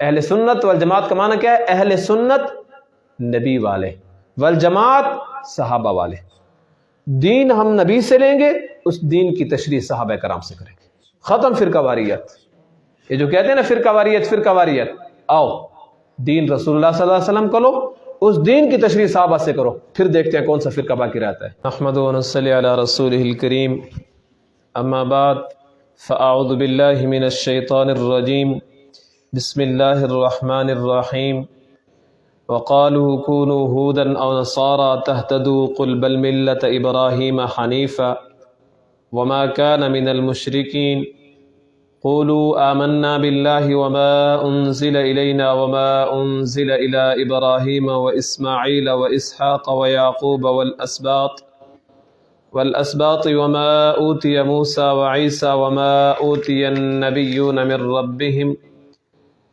اہل سنت والجماعت کا معنی کیا ہے؟ اہل سنت نبی والے، والجماعت صحابہ والے۔ دین ہم نبی سے لیں گے، اس دین کی تشریح صحابہ کرام سے کریں گے۔ ختم فرقہ واریت۔ یہ جو کہتے ہیں نا فرقہ واریت فرقہ واریت، آؤ دین رسول اللہ صلی اللہ علیہ وسلم کو لو، اس دین کی تشریح صحابہ سے کرو، پھر دیکھتے ہیں کون سا فرقہ باقی رہتا ہے۔ نحمدہ و نصلی علی رسولہ الکریم، اما بعد فاعوذ باللہ من الشیطان الرجیم، بسم اللہ الرحمن الرحیم۔ وقالوا كونوا هودا أو نصارى تهتدوا قل بل ملة إبراهيم حنيفا وما كان من المشركين قولوا آمنا بالله وما أنزل إلينا وما أنزل إلى إبراهيم وإسماعيل وإسحاق ويعقوب والأسباط وما أوتي موسى وعيسى وما أوتي النبيون من ربهم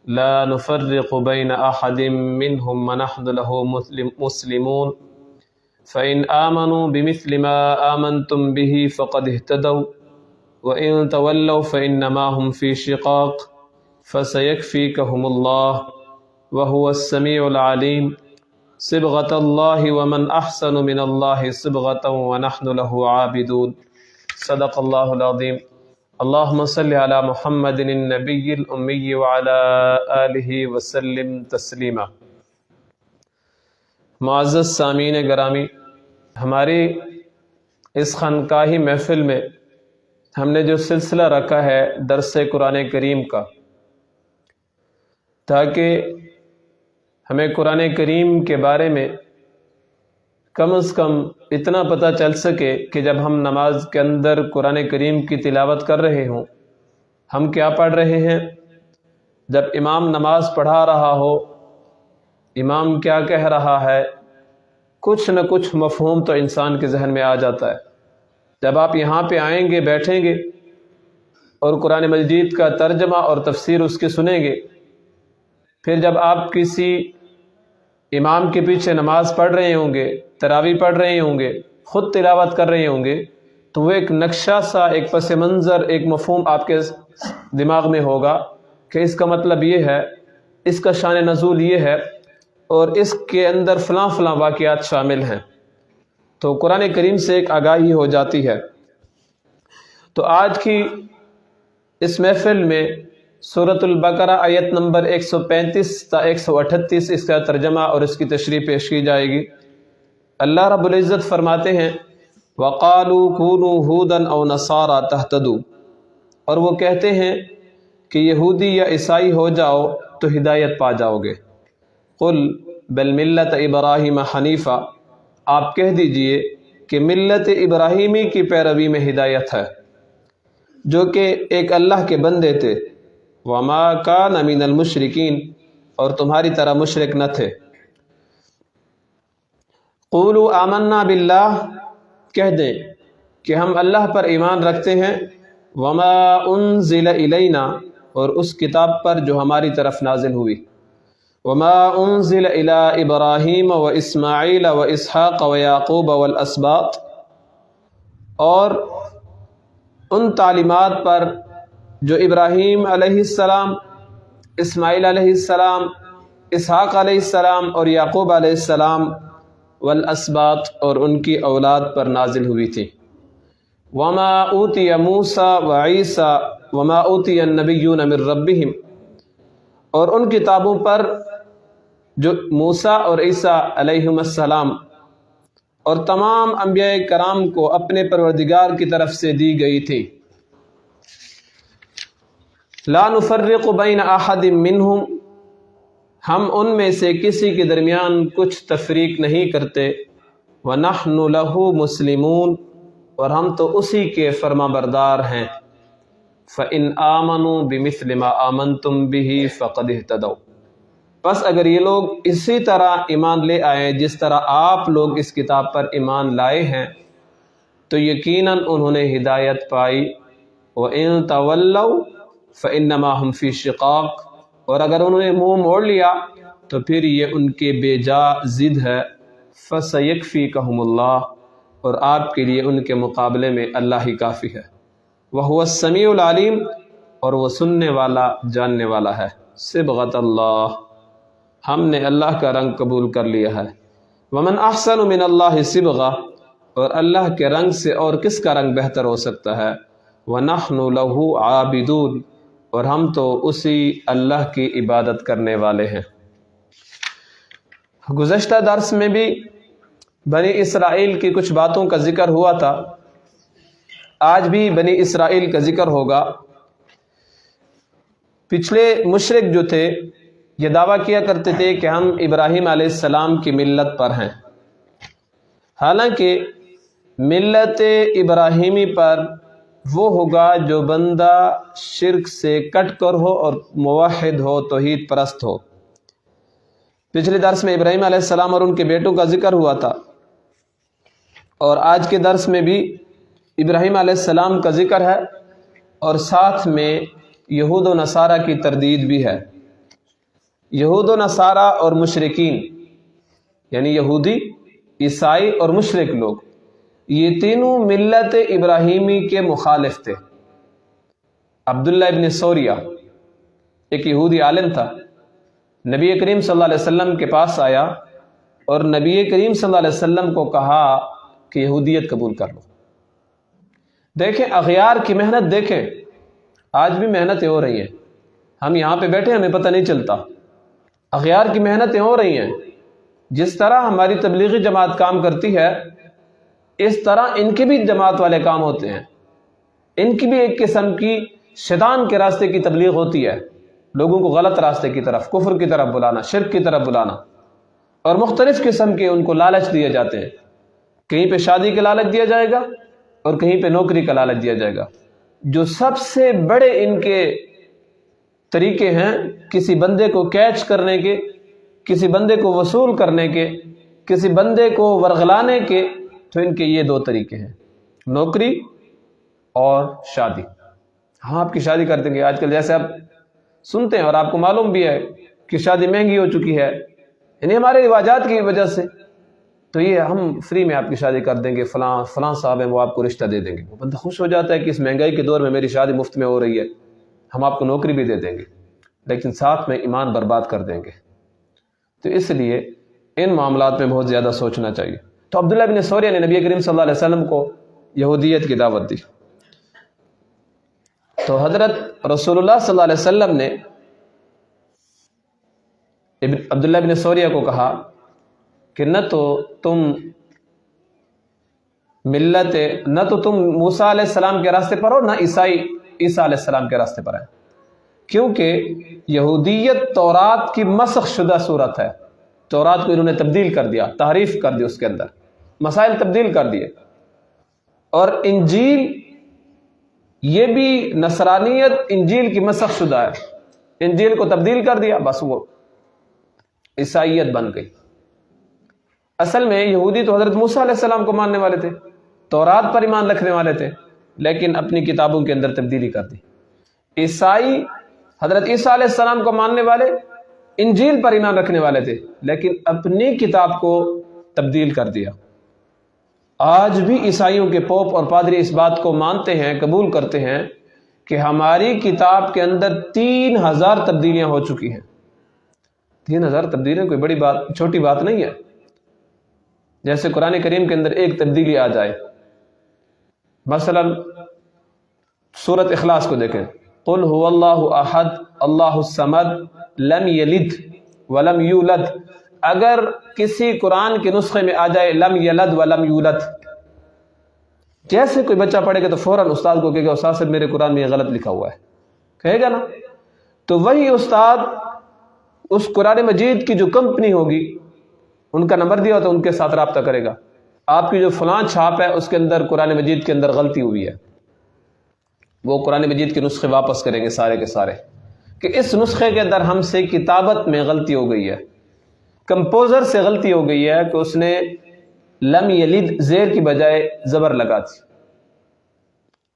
لا نفرق بين أحد منهم ونحن له مسلمون فإن آمنوا بمثل ما آمنتم به فقد اهتدوا وإن تولوا فإنما هم في شقاق فسيكفيكهم الله وهو السميع العليم صبغة الله ومن أحسن من الله صبغة ونحن له عابدون صدق الله العظيم اللهم صل على محمد النبي الأمي وعلى آله وسلم تسلیما۔ معزز سامعین گرامی، ہماری اس خانقاہی محفل میں ہم نے جو سلسلہ رکھا ہے درس قرآن کریم کا، تاکہ ہمیں قرآن کریم کے بارے میں کم از کم اتنا پتہ چل سکے کہ جب ہم نماز کے اندر قرآن کریم کی تلاوت کر رہے ہوں، ہم کیا پڑھ رہے ہیں، جب امام نماز پڑھا رہا ہو امام کیا کہہ رہا ہے، کچھ نہ کچھ مفہوم تو انسان کے ذہن میں آ جاتا ہے۔ جب آپ یہاں پہ آئیں گے، بیٹھیں گے اور قرآن مجید کا ترجمہ اور تفسیر اس کی سنیں گے، پھر جب آپ کسی امام کے پیچھے نماز پڑھ رہے ہوں گے، تراویح پڑھ رہے ہوں گے، خود تلاوت کر رہے ہوں گے، تو وہ ایک نقشہ سا، ایک پس منظر، ایک مفہوم آپ کے دماغ میں ہوگا کہ اس کا مطلب یہ ہے، اس کا شان نزول یہ ہے، اور اس کے اندر فلاں فلاں واقعات شامل ہیں، تو قرآن کریم سے ایک آگاہی ہو جاتی ہے۔ تو آج کی اس محفل میں سورۃ البقرہ آیت نمبر 135 تا 138 اس کا ترجمہ اور اس کی تشریح پیش کی جائے گی۔ اللہ رب العزت فرماتے ہیں وَقَالُوا كُونُوا هُودًا أَوْ نَصَارَىٰ تَهْتَدُوا، اور وہ کہتے ہیں کہ یہودی یا عیسائی ہو جاؤ تو ہدایت پا جاؤ گے۔ قُلْ بَلْ مِلَّةَ إِبْرَاهِيمَ حَنِيفًا، آپ کہہ دیجئے کہ ملت ابراہیمی کی پیروی میں ہدایت ہے، جو کہ ایک اللہ کے بندے تھے، وَمَا كَانَ مِنَ الْمُشْرِكِينَ، اور تمہاری طرح مشرک نہ تھے۔ قُولُوا آمَنَّا بِاللَّهِ، کہہ دیں کہ ہم اللہ پر ایمان رکھتے ہیں، وَمَا أُنزِلَ إِلَيْنَا، اور اس کتاب پر جو ہماری طرف نازل ہوئی، وَمَا أُنزِلَ إِلَىٰ إِبْرَاهِيمَ وَإِسْمَاعِيلَ وَإِسْحَاقَ وَيَعْقُوبَ وَالْأَسْبَاطِ، اور ان تعلیمات پر جو ابراہیم علیہ السلام، اسماعیل علیہ السلام، اسحاق علیہ السلام اور یعقوب علیہ السلام، والاسباط، اور ان کی اولاد پر نازل ہوئی تھی۔ وما اوتی موسیٰ وعیسیٰ وما اوتی النبیون من ربہم، اور ان کتابوں پر جو موسیٰ اور عیسیٰ علیہم السلام اور تمام انبیاء کرام کو اپنے پروردگار کی طرف سے دی گئی تھی۔ لا نفرق بین احد منہم، ہم ان میں سے کسی کے درمیان کچھ تفریق نہیں کرتے، وَنَحْنُ لَهُ مُسْلِمُونَ، اور ہم تو اسی کے فرما بردار ہیں۔ فَإِنْ آمَنُوا بِمِثْلِ مَا آمَنْتُمْ بِهِ فَقَدْ اهْتَدَوْا، بس اگر یہ لوگ اسی طرح ایمان لے آئے جس طرح آپ لوگ اس کتاب پر ایمان لائے ہیں، تو یقیناً انہوں نے ہدایت پائی۔ وَإِنْ تَوَلَّوْا فَإِنَّمَا هُمْ فِي شِقَاقٍ، اور اگر انہوں نے منہ موڑ لیا تو پھر یہ ان کے بے جا ضد ہے۔ فَسَيَكْفِيكَهُمُ اللَّهُ، اور آپ کے لیے ان کے مقابلے میں اللہ ہی کافی ہے۔ وَهُوَ السَّمِيعُ الْعَلِيمُ، اور وہ سننے والا، جاننے والا ہے۔ صبغۃ اللہ، ہم نے اللہ کا رنگ قبول کر لیا ہے۔ ومن احسن من اللہ صبغہ، اور اللہ کے رنگ سے اور کس کا رنگ بہتر ہو سکتا ہے۔ ونحن له عابدون، اور ہم تو اسی اللہ کی عبادت کرنے والے ہیں۔ گزشتہ درس میں بھی بنی اسرائیل کی کچھ باتوں کا ذکر ہوا تھا، آج بھی بنی اسرائیل کا ذکر ہوگا۔ پچھلے مشرک جو تھے یہ دعویٰ کیا کرتے تھے کہ ہم ابراہیم علیہ السلام کی ملت پر ہیں، حالانکہ ملت ابراہیمی پر وہ ہوگا جو بندہ شرک سے کٹ کر ہو اور موحد ہو، توحید پرست ہو۔ پچھلے درس میں ابراہیم علیہ السلام اور ان کے بیٹوں کا ذکر ہوا تھا، اور آج کے درس میں بھی ابراہیم علیہ السلام کا ذکر ہے، اور ساتھ میں یہود و نصارہ کی تردید بھی ہے۔ یہود و نصارہ اور مشرکین، یعنی یہودی، عیسائی اور مشرک لوگ، یہ تینوں ملت ابراہیمی کے مخالف تھے۔ عبداللہ ابن سوریہ ایک یہودی عالم تھا، نبی کریم صلی اللہ علیہ وسلم کے پاس آیا اور نبی کریم صلی اللہ علیہ وسلم کو کہا کہ یہودیت قبول کر لو۔ دیکھیں اغیار کی محنت، دیکھیں آج بھی محنتیں ہو رہی ہیں، ہم یہاں پہ بیٹھے ہمیں پتہ نہیں چلتا، اغیار کی محنتیں ہو رہی ہیں۔ جس طرح ہماری تبلیغی جماعت کام کرتی ہے، اس طرح ان کے بھی جماعت والے کام ہوتے ہیں، ان کی بھی ایک قسم کی شیطان کے راستے کی تبلیغ ہوتی ہے، لوگوں کو غلط راستے کی طرف، کفر کی طرف بلانا، شرک کی طرف بلانا، اور مختلف قسم کے ان کو لالچ دیے جاتے ہیں۔ کہیں پہ شادی کا لالچ دیا جائے گا اور کہیں پہ نوکری کا لالچ دیا جائے گا۔ جو سب سے بڑے ان کے طریقے ہیں کسی بندے کو کیچ کرنے کے، کسی بندے کو وصول کرنے کے، کسی بندے کو ورغلانے کے، تو ان کے یہ دو طریقے ہیں، نوکری اور شادی۔ ہاں آپ کی شادی کر دیں گے، آج کل جیسے آپ سنتے ہیں اور آپ کو معلوم بھی ہے کہ شادی مہنگی ہو چکی ہے، یعنی ہمارے رواجات کی وجہ سے، تو یہ ہم فری میں آپ کی شادی کر دیں گے، فلاں صاحب ہیں وہ آپ کو رشتہ دے دیں گے۔ وہ بندہ خوش ہو جاتا ہے کہ اس مہنگائی کے دور میں میری شادی مفت میں ہو رہی ہے، ہم آپ کو نوکری بھی دے دیں گے، لیکن ساتھ میں ایمان برباد کر دیں گے۔ تو اس لیے ان معاملات میں بہت زیادہ سوچنا چاہیے۔ تو عبداللہ بن سوریہ نے نبی کریم صلی اللہ علیہ وسلم کو یہودیت کی دعوت دی، تو حضرت رسول اللہ صلی اللہ علیہ وسلم نے عبداللہ بن سوریہ کو کہا کہ نہ تو تم موسیٰ علیہ السلام کے راستے پر ہو، نہ عیسیٰ علیہ السلام کے راستے پر ہے، کیونکہ یہودیت تورات کی مسخ شدہ صورت ہے۔ تورات کو انہوں نے تبدیل کر دیا، تحریف کر دی، اس کے اندر مسائل تبدیل کر دیے۔ اور انجیل، یہ بھی نصرانیت انجیل کی مسخ شدہ ہے، انجیل کو تبدیل کر دیا، بس وہ عیسائیت بن گئی۔ اصل میں یہودی تو حضرت موسیٰ علیہ السلام کو ماننے والے تھے، تورات پر ایمان رکھنے والے تھے، لیکن اپنی کتابوں کے اندر تبدیلی کر دی۔ عیسائی حضرت عیسیٰ علیہ السلام کو ماننے والے، انجیل پر ایمان رکھنے والے تھے، لیکن اپنی کتاب کو تبدیل کر دیا۔ آج بھی عیسائیوں کے پوپ اور پادری اس بات کو مانتے ہیں، قبول کرتے ہیں کہ ہماری کتاب کے اندر 3000 تبدیلیاں ہو چکی ہیں۔ 3000 تبدیلیاں کوئی بڑی بات، چھوٹی بات نہیں ہے۔ جیسے قرآن کریم کے اندر ایک تبدیلی آ جائے، مثلا سورۃ اخلاص کو دیکھیں، قل هو اللہ احد اللہ الصمد لم یلد ولم یولد، اگر کسی قرآن کے نسخے میں آ جائے لم یلد ولم یولد، جیسے کوئی بچہ پڑھے گا تو فوراً استاد کو کہے گا استاد صاحب میرے قرآن میں یہ غلط لکھا ہوا ہے، کہے گا نا؟ تو وہی استاد اس قرآن مجید کی جو کمپنی ہوگی، ان کا نمبر دیا ہوتا ہے، ان کے ساتھ رابطہ کرے گا، آپ کی جو فلاں چھاپ ہے اس کے اندر قرآن مجید کے اندر غلطی ہوئی ہے، وہ قرآن مجید کے نسخے واپس کریں گے سارے کے سارے، کہ اس نسخے کے اندر ہم سے کتابت میں غلطی ہو گئی ہے، کمپوزر سے غلطی ہو گئی ہے کہ اس نے لم یلد زیر کی بجائے زبر لگا دی۔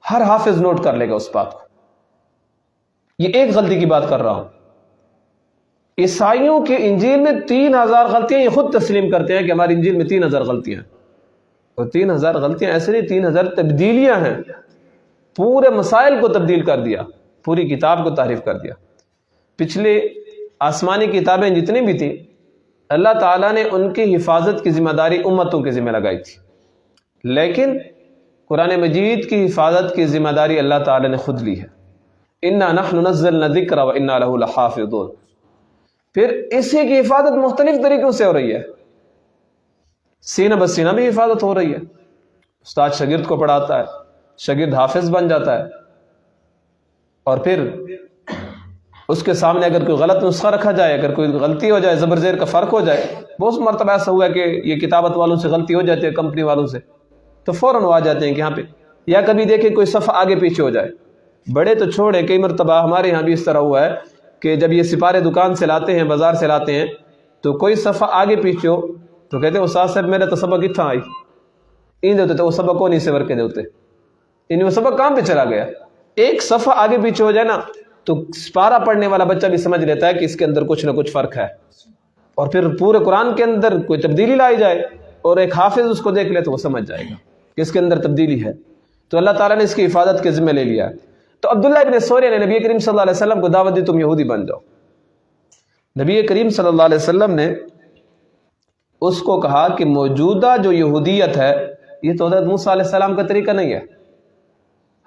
ہر حافظ نوٹ کر لے گا اس بات کو۔ یہ ایک غلطی کی بات کر رہا ہوں۔ عیسائیوں کے انجیل میں 3000 غلطیاں، یہ خود تسلیم کرتے ہیں کہ ہماری انجیل میں 3000 غلطیاں ہیں، اور 3000 غلطیاں ایسے نہیں، 3000 تبدیلیاں ہیں، پورے مسائل کو تبدیل کر دیا، پوری کتاب کو تحریف کر دیا۔ پچھلے آسمانی کتابیں جتنی بھی تھیں اللہ تعالیٰ نے ان کی حفاظت کی ذمہ داری امتوں کے ذمہ لگائی تھی، لیکن قرآن مجید کی حفاظت کی ذمہ داری اللہ تعالیٰ نے خود لی ہے۔ انا نحن نزلنا الذکر وانا لہ لحافظون۔ پھر اسی کی حفاظت مختلف طریقوں سے ہو رہی ہے، سینہ بسینہ بھی حفاظت ہو رہی ہے، استاد شاگرد کو پڑھاتا ہے، شاگرد حافظ بن جاتا ہے، اور پھر اس کے سامنے اگر کوئی غلط نسخہ رکھا جائے، اگر کوئی غلطی ہو جائے، زبر زیر کا فرق ہو جائے، بہت مرتبہ ایسا ہوا کہ یہ کتابت والوں سے غلطی ہو جاتی ہے، کمپنی والوں سے، تو فوراً وہ آ جاتے ہیں کہ یہاں پہ، یا کبھی دیکھیں کوئی صفحہ آگے پیچھے ہو جائے، بڑے تو چھوڑے، کئی مرتبہ ہمارے یہاں بھی اس طرح ہوا ہے کہ جب یہ سپارے دکان سے لاتے ہیں، بازار سے لاتے ہیں، تو کوئی صفحہ آگے پیچھے ہو تو کہتے ہیں استاد صاحب میرے تو سبق اتنا آئی این دیتے تو وہ سبق کو نہیں سور کے دیتے، یعنی وہ سبق کہاں پہ چلا گیا؟ ایک صفحہ آگے پیچھے ہو جائے نا تو سپارہ پڑھنے والا بچہ بھی سمجھ لیتا ہے کہ اس کے اندر کچھ نہ کچھ فرق ہے، اور پھر پورے قرآن کے اندر کوئی تبدیلی لائی جائے اور ایک حافظ اس کو دیکھ لے تو وہ سمجھ جائے گا کہ اس کے اندر تبدیلی ہے۔ تو اللہ تعالیٰ نے اس کی حفاظت کے ذمہ لے لیا۔ تو عبداللہ ابن سوریہ نے نبی کریم صلی اللہ علیہ وسلم کو دعوت دی تم یہودی بن جاؤ۔ نبی کریم صلی اللہ علیہ وسلم نے اس کو کہا کہ موجودہ جو یہودیت ہے یہ تو حضرت موسیٰ علیہ السلام کا طریقہ نہیں ہے،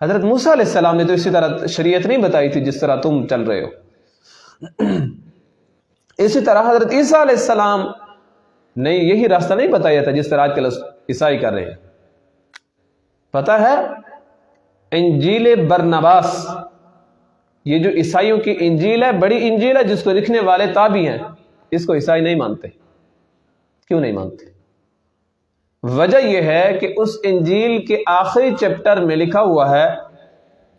حضرت موسیٰ علیہ السلام نے تو اسی طرح شریعت نہیں بتائی تھی جس طرح تم چل رہے ہو، اسی طرح حضرت عیسیٰ علیہ السلام نے یہی راستہ نہیں بتایا تھا جس طرح آج کل عیسائی کر رہے ہیں۔ پتہ ہے انجیل برنباس، یہ جو عیسائیوں کی انجیل ہے، بڑی انجیل ہے جس کو لکھنے والے تابعی ہیں، اس کو عیسائی نہیں مانتے۔ کیوں نہیں مانتے؟ وجہ یہ ہے کہ اس انجیل کے آخری چیپٹر میں لکھا ہوا ہے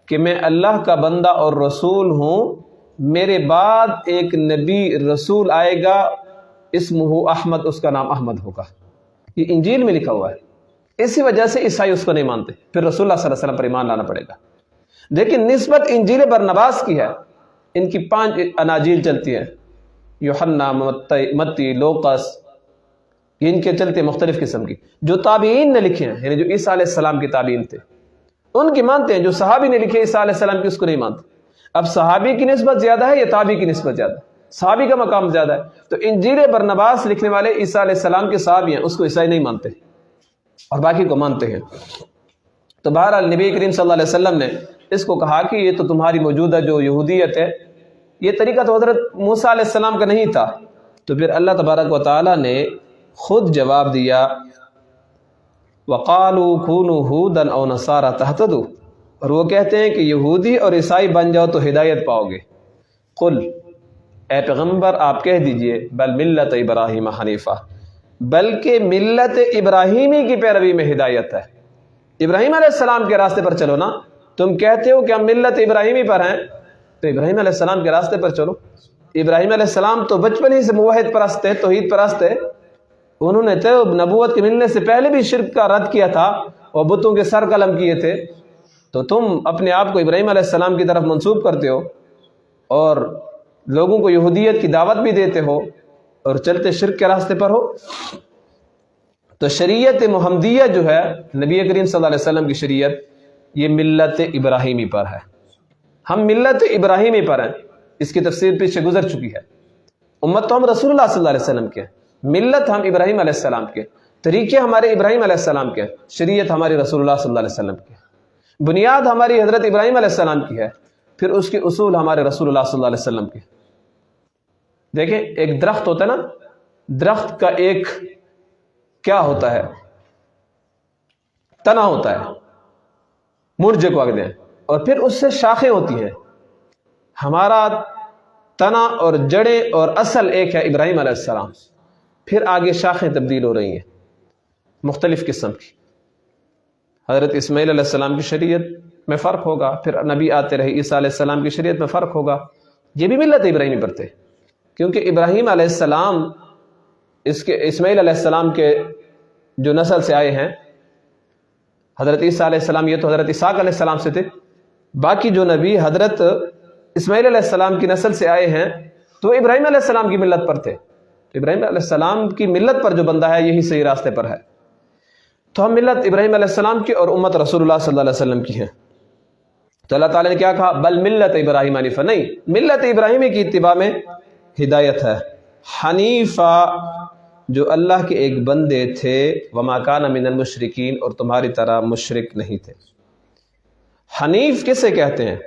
کہ میں اللہ کا بندہ اور رسول ہوں، میرے بعد ایک نبی رسول آئے گا، اسمہ احمد، اس کا نام احمد ہوگا، یہ انجیل میں لکھا ہوا ہے۔ اسی وجہ سے عیسائی اس کو نہیں مانتے، پھر رسول اللہ صلی اللہ علیہ وسلم پر ایمان لانا پڑے گا۔ لیکن نسبت انجیل برنباس کی ہے، ان کی 5 اناجیل چلتی ہیں، یوحنا، متی، لوقس، ان کے چلتے مختلف قسم کی، جو تابعین نے لکھے ہیں، یعنی جو عیسیٰ علیہ السلام کی تابعین تھے ان کی مانتے ہیں، جو صحابی نے لکھے عیسیٰ علیہ السلام کی اس کو نہیں مانتے۔ اب صحابی کی نسبت زیادہ ہے یا تابعی کی نسبت زیادہ ہے؟ صحابی کا مقام زیادہ ہے، تو انجیل برنباس لکھنے والے عیسیٰ علیہ السلام کے صحابی ہیں، اس کو عیسائی نہیں مانتے اور باقی کو مانتے ہیں۔ تو بہرحال نبی کریم صلی اللہ علیہ وسلم نے اس کو کہا کہ یہ تو تمہاری موجودہ جو یہودیت ہے، یہ طریقہ تو حضرت موسیٰ علیہ السلام کا نہیں تھا۔ تو پھر اللہ تبارک و تعالیٰ نے خود جواب دیا، وَقَالُوا كُونُوا هُودًا أَوْ نَصَارَىٰ تَهْتَدُوا، اور وہ کہتے ہیں کہ یہودی اور عیسائی بن جاؤ تو ہدایت پاؤ گے۔ قل، اے پیغمبر آپ کہہ دیجئے، بل ملت ابراہیم حنیفہ، بلکہ ملت ابراہیمی کی پیروی میں ہدایت ہے۔ ابراہیم علیہ السلام کے راستے پر چلو نا، تم کہتے ہو کہ ہم ملت ابراہیمی پر ہیں، تو ابراہیم علیہ السلام کے راستے پر چلو۔ ابراہیم علیہ السلام تو بچپن ہی سے موحد پرست تھے، توحید پرست تھے، انہوں نے تو نبوت کے ملنے سے پہلے بھی شرک کا رد کیا تھا اور بتوں کے سر قلم کیے تھے، تو تم اپنے آپ کو ابراہیم علیہ السلام کی طرف منسوب کرتے ہو اور لوگوں کو یہودیت کی دعوت بھی دیتے ہو اور چلتے شرک کے راستے پر ہو۔ تو شریعت محمدیہ جو ہے نبی کریم صلی اللہ علیہ وسلم کی شریعت، یہ ملت ابراہیمی پر ہے، ہم ملت ابراہیمی پر ہیں، اس کی تفسیر پیچھے گزر چکی ہے۔ امت تو ہم رسول اللہ صلی اللہ علیہ وسلم کے، ملت ہم ابراہیم علیہ السلام کے، طریقے ہمارے ابراہیم علیہ السلام کے، شریعت ہماری رسول اللہ صلی اللہ علیہ وسلم کے، بنیاد ہماری حضرت ابراہیم علیہ السلام کی ہے، پھر اس کے اصول ہمارے رسول اللہ صلی اللہ علیہ وسلم کے۔ دیکھیں ایک درخت ہوتا ہے نا، درخت کا ایک کیا ہوتا ہے، تنا ہوتا ہے، مرجے کو آگے دیں، اور پھر اس سے شاخیں ہوتی ہیں۔ ہمارا تنا اور جڑیں اور اصل ایک ہے ابراہیم علیہ السلام، پھر آگے شاخیں تبدیل ہو رہی ہیں مختلف قسم کی۔ حضرت اسماعیل علیہ السلام کی شریعت میں فرق ہوگا، پھر نبی آتے رہے، عیسیٰ علیہ السلام کی شریعت میں فرق ہوگا، یہ بھی ملت ابراہیمی پر تھے، کیونکہ ابراہیم علیہ السلام اس کے اسماعیل علیہ السلام کے جو نسل سے آئے ہیں، حضرت عیسیٰ علیہ السلام یہ تو حضرت اسحاق علیہ السلام سے تھے، باقی جو نبی حضرت اسماعیل علیہ السلام کی نسل سے آئے ہیں تو وہ ابراہیم علیہ السلام کی ملت پر تھے۔ ابراہیم علیہ السلام کی ملت پر جو بندہ ہے یہی صحیح راستے پر ہے، تو ہم ملت ابراہیم علیہ السلام کی اور امت رسول اللہ صلی اللہ علیہ وسلم کی ہیں۔ تو اللہ تعالیٰ نے کیا کہا؟ بل ملت ابراہیم حنیفہ، نہیں، ملت ابراہیمی کی اتباع میں ہدایت ہے۔ حنیفہ جو اللہ کے ایک بندے تھے، وما کان من المشرکین، اور تمہاری طرح مشرک نہیں تھے۔ حنیف کسے کہتے ہیں؟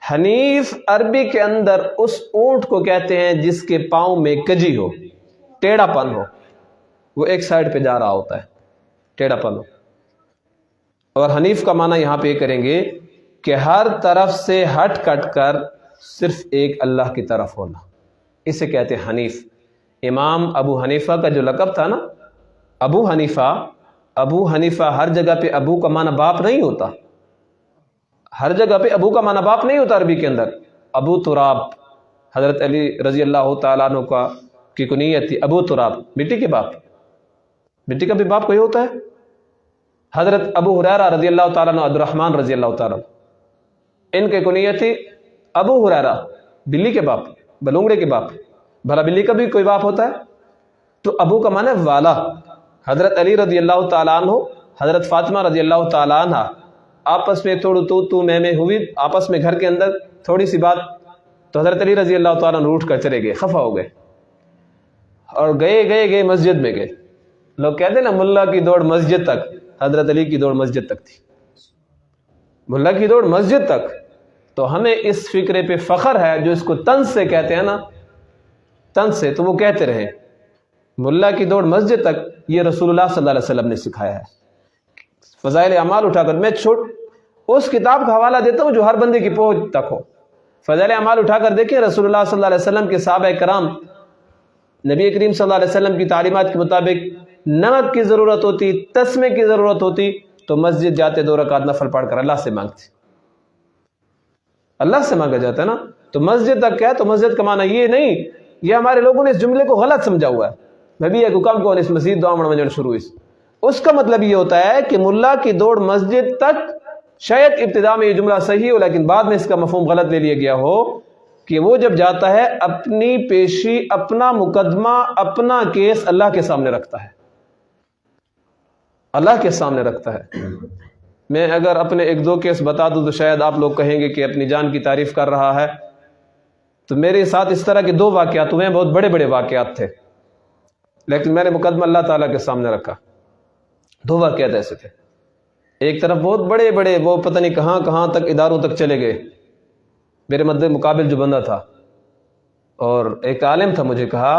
حنیف عربی کے اندر اس اونٹ کو کہتے ہیں جس کے پاؤں میں کجی ہو، ٹیڑھا پن ہو، وہ ایک سائڈ پہ جا رہا ہوتا ہے، ٹیڑھا پن ہو۔ اور حنیف کا معنی یہاں پہ یہ کریں گے کہ ہر طرف سے ہٹ کٹ کر صرف ایک اللہ کی طرف ہونا، اسے کہتے ہیں حنیف۔ امام ابو حنیفہ کا جو لقب تھا نا، ابو حنیفہ، ہر جگہ پہ ابو کا معنی باپ نہیں ہوتا، ہر جگہ پہ ابو کا معنی باپ نہیں ہوتا عربی کے اندر۔ ابو تراب، حضرت علی رضی اللہ تعالیٰ عنہ کی کنیت تھی ابو تراب، مٹی کے باپ، مٹی کا بھی باپ کوئی ہوتا ہے۔ حضرت ابو ہریرہ رضی اللہ تعالیٰ عنہ، عبدالرحمن رضی اللہ تعالیٰ عنہ، ان کے کنیت تھی ابو ہریرہ، بلی کے باپ، بلونگڑے کے باپ۔ بھلا بلی کا بھی کوئی باپ ہوتا ہے؟ تو ابو کا معنی والا۔ حضرت علی رضی اللہ تعالیٰ عنہ، حضرت فاطمہ رضی اللہ تعالیٰ عنہ آپس میں تھوڑی تو میں ہوئی، آپس میں گھر کے اندر تھوڑی سی بات، تو حضرت علی رضی اللہ تعالیٰ عنہ اٹھ کر چلے گئے، خفا ہو گئے، اور گئے مسجد میں گئے۔ لوگ کہتے ہیں نا ملا کی دوڑ مسجد تک، حضرت علی کی دوڑ مسجد تک تھی، ملا کی دوڑ مسجد تک۔ تو ہمیں اس فکرے پہ فخر ہے، جو اس کو طنز سے کہتے ہیں نا، طنز سے، تو وہ کہتے رہے ملا کی دوڑ مسجد تک، یہ رسول اللہ صلی اللہ علیہ وسلم نے سکھایا ہے۔ فضائل اعمال اٹھا کر، میں اس کتاب کا حوالہ دیتا ہوں جو ہر بندے کی پہنچ تک ہو۔ فضائل اعمال اٹھا کر دیکھیں، رسول اللہ صلی اللہ علیہ وسلم کے صحابہ کرام، نبی کریم صلی اللہ علیہ وسلم کی تعلیمات کے مطابق نمک کی ضرورت ہوتی، تسمے کی ضرورت ہوتی، تو مسجد جاتے 2 رکعت نفل پڑھ کر اللہ سے مانگتے، اللہ سے مانگا جاتا ہے نا۔ تو مسجد تک کیا؟ تو مسجد کا معنی یہ نہیں، یہ ہمارے لوگوں نے اس جملے کو غلط سمجھا ہوا ہے۔ نبی ایک حکم کو اس مسجد دعا منجن شروع اس کا مطلب یہ ہوتا ہے کہ ملا کی دوڑ مسجد تک، شاید ابتدا میں یہ جملہ صحیح ہو لیکن بعد میں اس کا مفہوم غلط لے لیا گیا ہو، کہ وہ جب جاتا ہے اپنی پیشی، اپنا مقدمہ، اپنا کیس اللہ کے سامنے رکھتا ہے، اللہ کے سامنے رکھتا ہے۔ میں اگر اپنے 1-2 کیس بتا دوں تو شاید آپ لوگ کہیں گے کہ اپنی جان کی تعریف کر رہا ہے۔ تو میرے ساتھ اس طرح کے 2 واقعات ہوئے ہیں، بہت بڑے بڑے واقعات تھے، لیکن میں نے مقدمہ اللہ تعالیٰ کے سامنے رکھا۔ 2 واقعات ایسے تھے، ایک طرف بہت بڑے بڑے، وہ پتہ نہیں کہاں تک اداروں تک چلے گئے، میرے مد مقابل جو بندہ تھا، اور ایک عالم تھا، مجھے کہا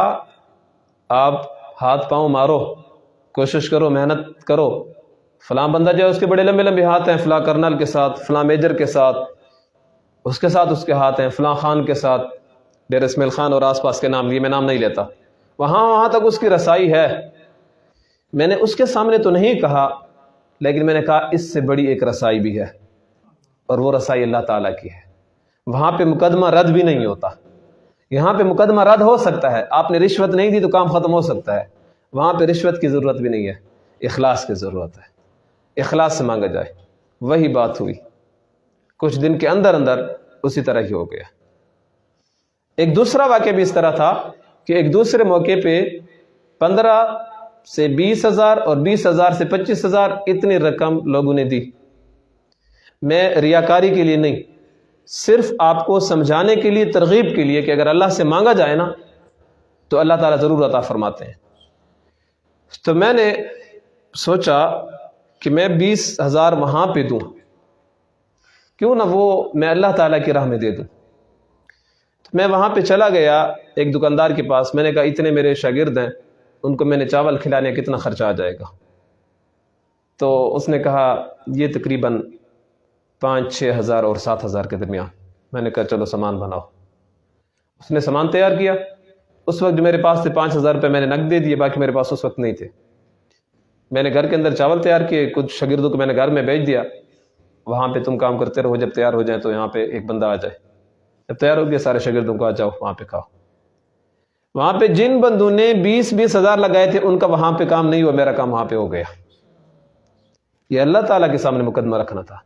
آپ ہاتھ پاؤں مارو، کوشش کرو، محنت کرو، فلاں بندہ جو ہے اس کے بڑے لمبے لمبے ہاتھ ہیں، فلاں کرنل کے ساتھ، فلاں میجر کے ساتھ، اس کے ہاتھ ہیں، فلاں خان کے ساتھ، ڈیر اسماعیل خان اور آس پاس کے نام لیے، میں نام نہیں لیتا، وہاں تک اس کی رسائی ہے۔ میں نے اس کے سامنے تو نہیں کہا، لیکن میں نے کہا اس سے بڑی ایک رسائی بھی ہے، اور وہ رسائی اللہ تعالیٰ کی ہے۔ وہاں پہ مقدمہ رد بھی نہیں ہوتا، یہاں پہ مقدمہ رد ہو سکتا ہے، آپ نے رشوت نہیں دی تو کام ختم ہو سکتا ہے، وہاں پہ رشوت کی ضرورت بھی نہیں ہے، اخلاص کی ضرورت ہے، اخلاص سے مانگا جائے۔ وہی بات ہوئی، کچھ دن کے اندر اسی طرح ہی ہو گیا۔ ایک دوسرا واقعہ بھی اس طرح تھا کہ ایک دوسرے موقع پہ 15 سے 20,000 اور 20,000 سے 25,000 اتنی رقم لوگوں نے دی۔ میں ریاکاری کے لیے نہیں، صرف آپ کو سمجھانے کے لیے، ترغیب کے لیے کہ اگر اللہ سے مانگا جائے نا تو اللہ تعالیٰ ضرور عطا فرماتے ہیں۔ تو میں نے سوچا کہ میں 20,000 وہاں پہ دوں، کیوں نہ وہ میں اللہ تعالیٰ کی راہ میں دے دوں۔ تو میں وہاں پہ چلا گیا ایک دکاندار کے پاس، میں نے کہا اتنے میرے شاگرد ہیں، ان کو میں نے چاول کھلانے کتنا خرچہ آ جائے گا؟ تو اس نے کہا یہ تقریباً 5-6 ہزار اور 7 ہزار کے درمیان۔ میں نے کہا چلو سامان بناؤ۔ اس نے سامان تیار کیا، اس وقت جو میرے پاس تھے 5,000 روپے میں نے نقد دے دیے، باقی میرے پاس اس وقت نہیں تھے۔ میں نے گھر کے اندر چاول تیار کیے، کچھ شاگردوں کو میں نے گھر میں بھیج دیا، وہاں پہ تم کام کرتے رہو، جب تیار ہو جائیں تو یہاں پہ ایک بندہ آ جائے، جب تیار ہو گیا سارے شاگردوں کو آ جاؤ وہاں پہ کھاؤ۔ وہاں پہ جن بندوں نے 20-20 ہزار لگائے تھے ان کا وہاں پہ کام نہیں ہوا، میرا کام وہاں پہ ہو گیا۔ یہ اللہ تعالیٰ کے سامنے مقدمہ رکھنا تھا۔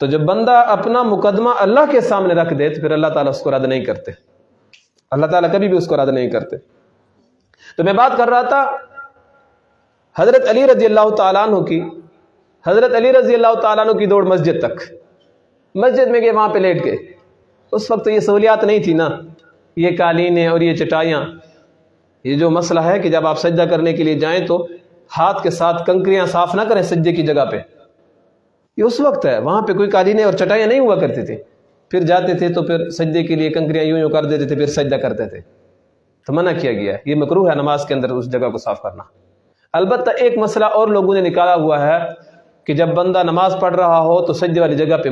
تو جب بندہ اپنا مقدمہ اللہ کے سامنے رکھ دے تو پھر اللہ تعالیٰ اس کو رد نہیں کرتے، اللہ تعالیٰ کبھی بھی اس کو رد نہیں کرتے۔ تو میں بات کر رہا تھا حضرت علی رضی اللہ تعالیٰ عنہ کی، حضرت علی رضی اللہ تعالیٰ عنہ کی دوڑ مسجد تک، مسجد میں گئے، وہاں پہ لیٹ گئے. اس وقت تو یہ سہولیات نہیں تھی نا، یہ قالینیں اور یہ چٹائیاں. یہ جو مسئلہ ہے کہ جب آپ سجدہ کرنے کے لیے جائیں تو ہاتھ کے ساتھ کنکریاں صاف نہ کریں سجدے کی جگہ پہ. یہ اس وقت ہے، وہاں پہ کوئی قالینیں اور چٹائیاں نہیں ہوا کرتی تھی. پھر جاتے تھے تو پھر سجدے کے لیے کنکریاں یوں کر دیتے تھے، پھر سجدہ کرتے تھے. تو منع کیا گیا ہے، یہ مکروہ ہے نماز کے اندر اس جگہ کو صاف کرنا. البتہ ایک مسئلہ اور لوگوں نے نکالا ہوا ہے کہ جب بندہ نماز پڑھ رہا ہو تو سجدے والی جگہ پہ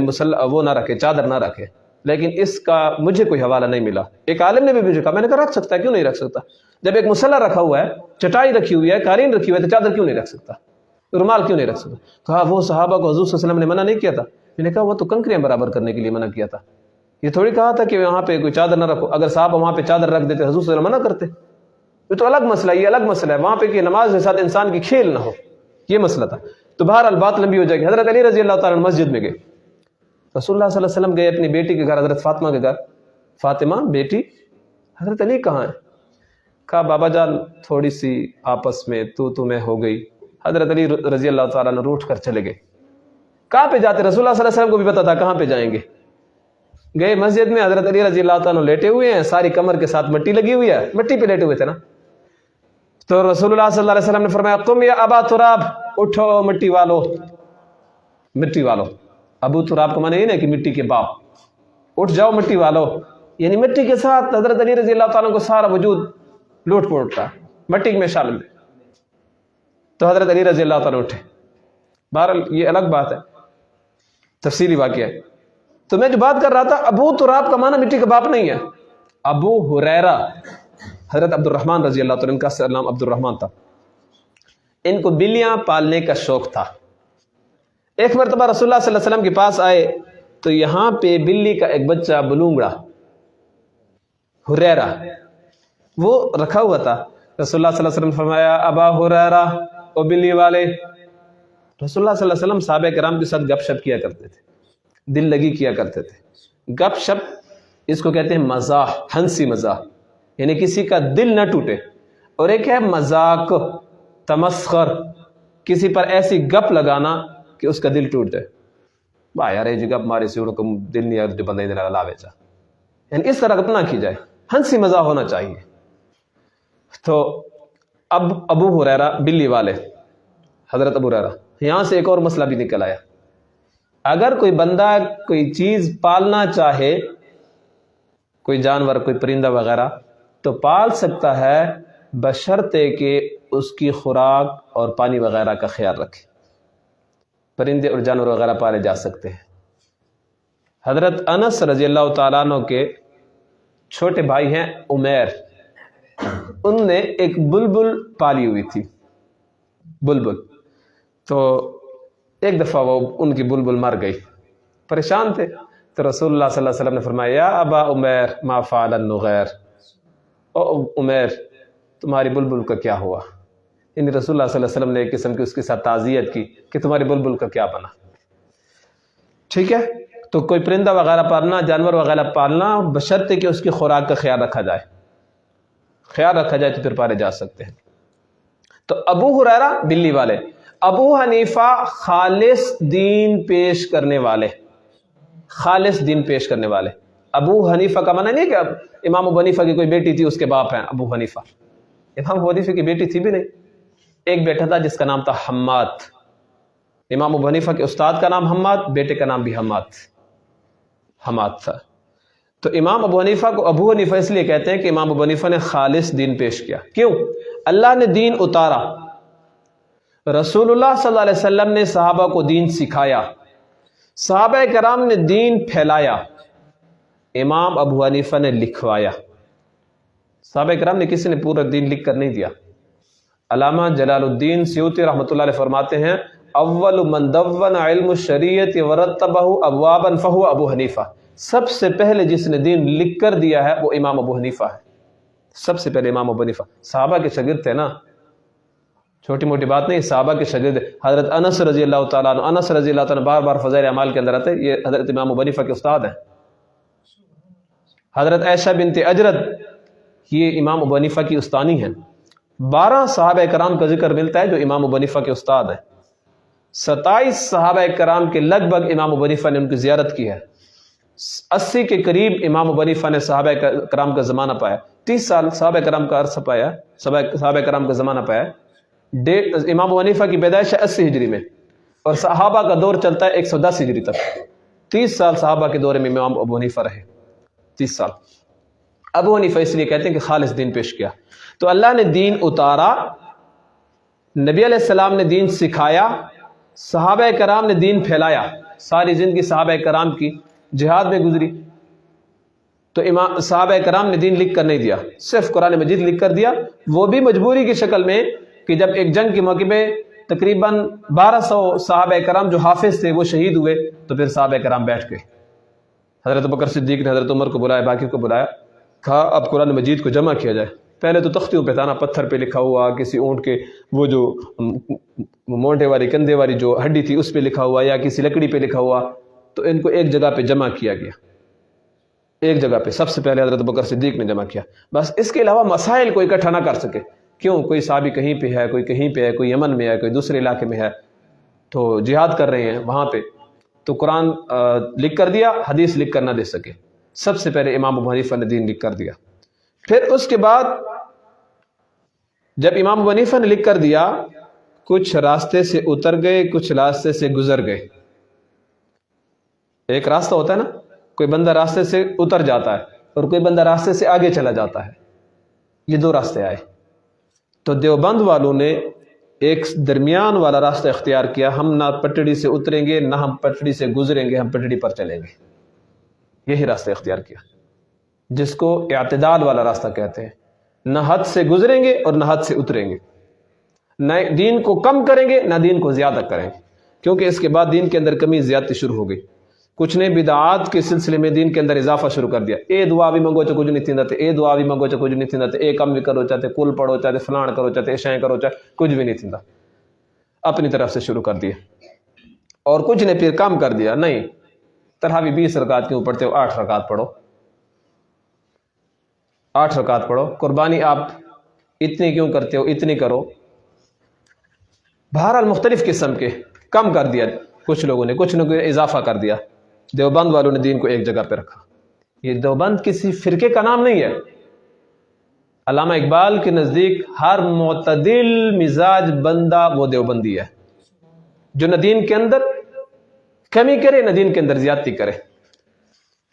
وہ نہ رکھے، چادر نہ رکھے. لیکن اس کا مجھے کوئی حوالہ نہیں ملا. ایک عالم نے بھی مجھے کہا، میں نے کہا رکھ سکتا ہے، کیوں نہیں رکھ سکتا؟ جب ایک مصلی رکھا ہوا ہے، چٹائی رکھی ہوئی ہے، قالین رکھی ہوئی ہے، تو چادر کیوں نہیں رکھ سکتا؟ رومال کیوں نہیں رکھ سکتا؟ کہا وہ صحابہ کو حضور صلی اللہ علیہ وسلم نے منع نہیں کیا تھا. میں نے کہا وہ تو کنکریاں برابر کرنے کے لیے منع کیا تھا، یہ تھوڑی کہا تھا کہ وہاں پہ کوئی چادر نہ رکھو. اگر صحابہ وہاں پہ چادر رکھ دیتے حضور صلی اللہ علیہ وسلم منع کرتے. یہ تو الگ مسئلہ، یہ الگ مسئلہ ہے وہاں پہ کہ نماز کے ساتھ انسان کی کھیل نہ ہو، یہ مسئلہ تھا. تو بہرحال بات لمبی ہو جائے گی. حضرت علی رضی اللہ تعالیٰ عنہ مسجد میں گئے. رسول اللہ صلی اللہ علیہ وسلم گئے اپنی بیٹی کے گھر، حضرت فاطمہ کے گھر. فاطمہ بیٹی، حضرت علی کہاں ہے؟ کہا بابا جان تھوڑی سی آپس میں تو میں ہو گئی. حضرت علی رضی اللہ تعالیٰ عنہ روٹھ کر چلے گئے. کہاں پہ جاتے؟ رسول اللہ صلی اللہ علیہ وسلم کو بھی پتا تھا کہاں پہ جائیں گے. گئے مسجد میں، حضرت علی رضی اللہ تعالیٰ عنہ لیٹے ہوئے ہیں، ساری کمر کے ساتھ مٹی لگی ہوئی ہے، مٹی پہ لیٹے ہوئے تھے نا. تو رسول اللہ صلی اللہ علیہ وسلم نے فرمایا تم یا ابا تراب، اٹھو مٹی والو. مٹی والو، ابو تراب کو معنی یہ نہیں کہ مٹی کے باپ، اٹھ جاؤ مٹی والو. یعنی مٹی کے ساتھ حضرت علی رضی اللہ تعالیٰ کو سارا وجود لوٹ پوٹ اٹھتا مٹی میں شامل میں. تو حضرت علی رضی اللہ تعالیٰ اٹھے. بہرحال یہ الگ بات ہے، تفصیلی واقعہ ہے. تو میں جو بات کر رہا تھا، ابو تراب کا معنی مٹی کا باپ نہیں ہے. ابو ہریرہ حضرت عبد الرحمن رضی اللہ تعالیٰ، ان کا نام عبد الرحمن تھا. ان کو بلیاں پالنے کا شوق تھا. ایک مرتبہ رسول اللہ صلی اللہ علیہ وسلم کے پاس آئے تو یہاں پہ بلی کا ایک بچہ بلونگڑا ہریرہ وہ رکھا ہوا تھا. رسول اللہ صلی اللہ علیہ وسلم نے فرمایا ابا ہریرہ، او بلی والے. رسول اللہ صلی اللہ علیہ وسلم صحابہ کرام کے ساتھ گپ شپ کیا کرتے تھے، دل لگی کیا کرتے تھے. گپ شپ اس کو کہتے ہیں مزاح، ہنسی مزاح، یعنی کسی کا دل نہ ٹوٹے. اور ایک ہے مذاق، تمسخر، کسی پر ایسی گپ لگانا کہ اس کا دل ٹوٹ جائے. واہ یار یہ گپ مارے سے دل نہیں جو بندہ ادھر لا بیچا، یعنی اس طرح گپ نہ کی جائے، ہنسی مزاح ہونا چاہیے. تو اب ابو ہریرہ بلی والے، حضرت ابو ہریرہ. یہاں سے ایک اور مسئلہ بھی نکل آیا. اگر کوئی بندہ کوئی چیز پالنا چاہے، کوئی جانور، کوئی پرندہ وغیرہ، تو پال سکتا ہے بشرطے کہ اس کی خوراک اور پانی وغیرہ کا خیال رکھے. پرندے اور جانور وغیرہ پالے جا سکتے ہیں. حضرت انس رضی اللہ تعالیٰ عنہ کے چھوٹے بھائی ہیں عمیر، ان نے ایک بلبل پالی ہوئی تھی، بلبل. تو ایک دفعہ وہ ان کی بلبل مر گئی، پریشان تھے. تو رسول اللہ صلی اللہ علیہ وسلم نے فرمایا یا ابا عمیر ما فعل النغیر، او عمیر تمہاری بلبل کا کیا ہوا. یعنی رسول اللہ صلی اللہ علیہ وسلم نے ایک قسم کی اس کے ساتھ تعزیت کی کہ تمہاری بلبل کا کیا بنا. ٹھیک ہے، تو کوئی پرندہ وغیرہ پالنا، جانور وغیرہ پالنا بشرطے کہ اس کی خوراک کا خیال رکھا جائے، خیال رکھا جائے تو پھر پالے جا سکتے ہیں. تو ابو ہریرہ بلی والے. ابو حنیفہ خالص دین پیش کرنے والے، خالص دین پیش کرنے والے. ابو حنیفہ کا معنی نہیں کہ امام ابو حنیفہ کی کوئی بیٹی تھی اس کے باپ ہیں ابو حنیفہ. امام ابو حنیفہ کی بیٹی تھی بھی نہیں، ایک بیٹا تھا جس کا نام تھا حماد. امام ابو حنیفہ کے استاد کا نام حماد، بیٹے کا نام بھی حماد تھا. تو امام ابو حنیفہ کو ابو حنیفہ اس لیے کہتے ہیں کہ امام ابو حنیفہ نے خالص دین پیش کیا. کیوں؟ اللہ نے دین اتارا، رسول اللہ صلی اللہ علیہ وسلم نے صحابہ کو دین سکھایا، صحابہ کرام نے دین پھیلایا، امام ابو حنیفہ نے لکھوایا. صحابہ کرام نے کسی نے پورا دین لکھ کر نہیں دیا. علامہ جلال الدین سیوطی رحمۃ اللہ علیہ فرماتے ہیں اول من دون علم الشریعت ورتبہ ابوابا فہو ابو حنیفہ. سب سے پہلے جس نے دین لکھ کر دیا ہے وہ امام ابو حنیفہ ہے. سب سے پہلے امام ابو حنیفہ صحابہ کے شاگرد تھے نا، چھوٹی موٹی بات نہیں، صحابہ کے شاگرد. حضرت انس رضی اللہ تعالیٰ عنہ، انس رضی اللہ تعالیٰ بار بار فضائل اعمال کے اندر آتے، یہ حضرت امام ابو حنیفہ کے استاد ہیں. حضرت عائشہ بنت اجرد یہ امام ابو حنیفہ کی استانی ہیں. 12 صحابہ کرام کا ذکر ملتا ہے جو امام ابو حنیفہ کے استاد ہیں. 27 صحابہ کرام کے لگ بھگ امام ابو حنیفہ نے ان کی زیارت کی ہے. 80 کے قریب امام ابو حنیفہ نے صحابہ کرام کا زمانہ پایا، 30 سال صحابہ کرام کا عرصہ پایا، صحابہ کرام کا زمانہ پایا۔ امام ابو حنیفہ کی پیدائش ہے 80 ہجری میں، اور صحابہ کا دور چلتا ہے 110 ہجری تک۔ 30 سال صحابہ کے دور میں امام ابو حنیفہ رہے، 30 سال۔ ابو حنیفہ اس لیے کہتے ہیں کہ خالص دین پیش کیا۔ تو اللہ نے دین اتارا، نبی علیہ السلام نے دین سکھایا، صحابہ کرام نے دین پھیلایا۔ ساری زندگی صحابہ کرام کی جہاد میں گزری، تو صحابہ کرام نے دین لکھ کر نہیں دیا، صرف قرآن مجید لکھ کر دیا، وہ بھی مجبوری کی شکل میں کہ جب ایک جنگ کے موقع پہ تقریباً 1200 صحابہ کرام جو حافظ تھے وہ شہید ہوئے، تو پھر صحابہ کرام بیٹھ گئے۔ حضرت بکر صدیق نے حضرت عمر کو بلایا، باقی کو بلایا، کہا اب قرآن مجید کو جمع کیا جائے۔ پہلے تو تختیوں پہ تھا نا، پتھر پہ لکھا ہوا، کسی اونٹ کے وہ جو مونٹے والی کندھے والی جو ہڈی تھی اس پہ لکھا ہوا، یا کسی لکڑی پہ لکھا ہوا، تو ان کو ایک جگہ پہ جمع کیا گیا، ایک جگہ پہ سب سے پہلے حضرت بکر صدیق نے جمع کیا۔ بس اس کے علاوہ مسائل کو اکٹھا نہ کر سکے، کیوں؟ کوئی صحابی کہیں پہ ہے، کوئی کہیں پہ ہے، کوئی یمن میں ہے، کوئی دوسرے علاقے میں ہے، تو جہاد کر رہے ہیں وہاں پہ، تو قرآن لکھ کر دیا، حدیث لکھ کر نہ دے سکے۔ سب سے پہلے امام ابو حنیفہ نے دین لکھ کر دیا۔ پھر اس کے بعد جب امام ابو حنیفہ نے لکھ کر دیا، کچھ راستے سے اتر گئے، کچھ راستے سے گزر گئے۔ ایک راستہ ہوتا ہے نا، کوئی بندہ راستے سے اتر جاتا ہے اور کوئی بندہ راستے سے آگے چلا جاتا ہے، یہ دو راستے آئے۔ تو دیوبند والوں نے ایک درمیان والا راستہ اختیار کیا، ہم نہ پٹڑی سے اتریں گے، نہ ہم پٹڑی سے گزریں گے، ہم پٹڑی پر چلیں گے، یہی راستہ اختیار کیا، جس کو اعتدال والا راستہ کہتے ہیں۔ نہ حد سے گزریں گے اور نہ حد سے اتریں گے، نہ دین کو کم کریں گے نہ دین کو زیادہ کریں گے، کیونکہ اس کے بعد دین کے اندر کمی زیادتی شروع ہو گئی۔ کچھ نے بدعات کے سلسلے میں دین کے اندر اضافہ شروع کر دیا، اے دعا بھی منگو چا کچھ نہیں تھیندا تے، اے دعا بھی منگو چا کچھ نہیں تھیندا تے، اے کم بھی کرو چاہتے، کل پڑھو چاہتے، فلان کرو چاہتے، عشاء کرو چاہتے، کچھ بھی نہیں تھیندا، اپنی طرف سے شروع کر دیا۔ اور کچھ نے پھر کام کر دیا، نہیں تراویح 20 رکعت کیوں پڑھتے ہو، 8 رکعت پڑھو، 8 رکعت پڑھو، قربانی آپ اتنی کیوں کرتے ہو، اتنی کرو۔ بہرحال مختلف قسم کے کم کر دیا کچھ لوگوں نے، کچھ نے اضافہ کر دیا۔ دیوبند والوں نے دین کو ایک جگہ پہ رکھا۔ یہ دیوبند کسی فرقے کا نام نہیں ہے۔ علامہ اقبال کے نزدیک ہر معتدل مزاج بندہ وہ دیوبندی ہے، جو نہ دین کے اندر کمی کرے نہ دین کے اندر زیادتی کرے،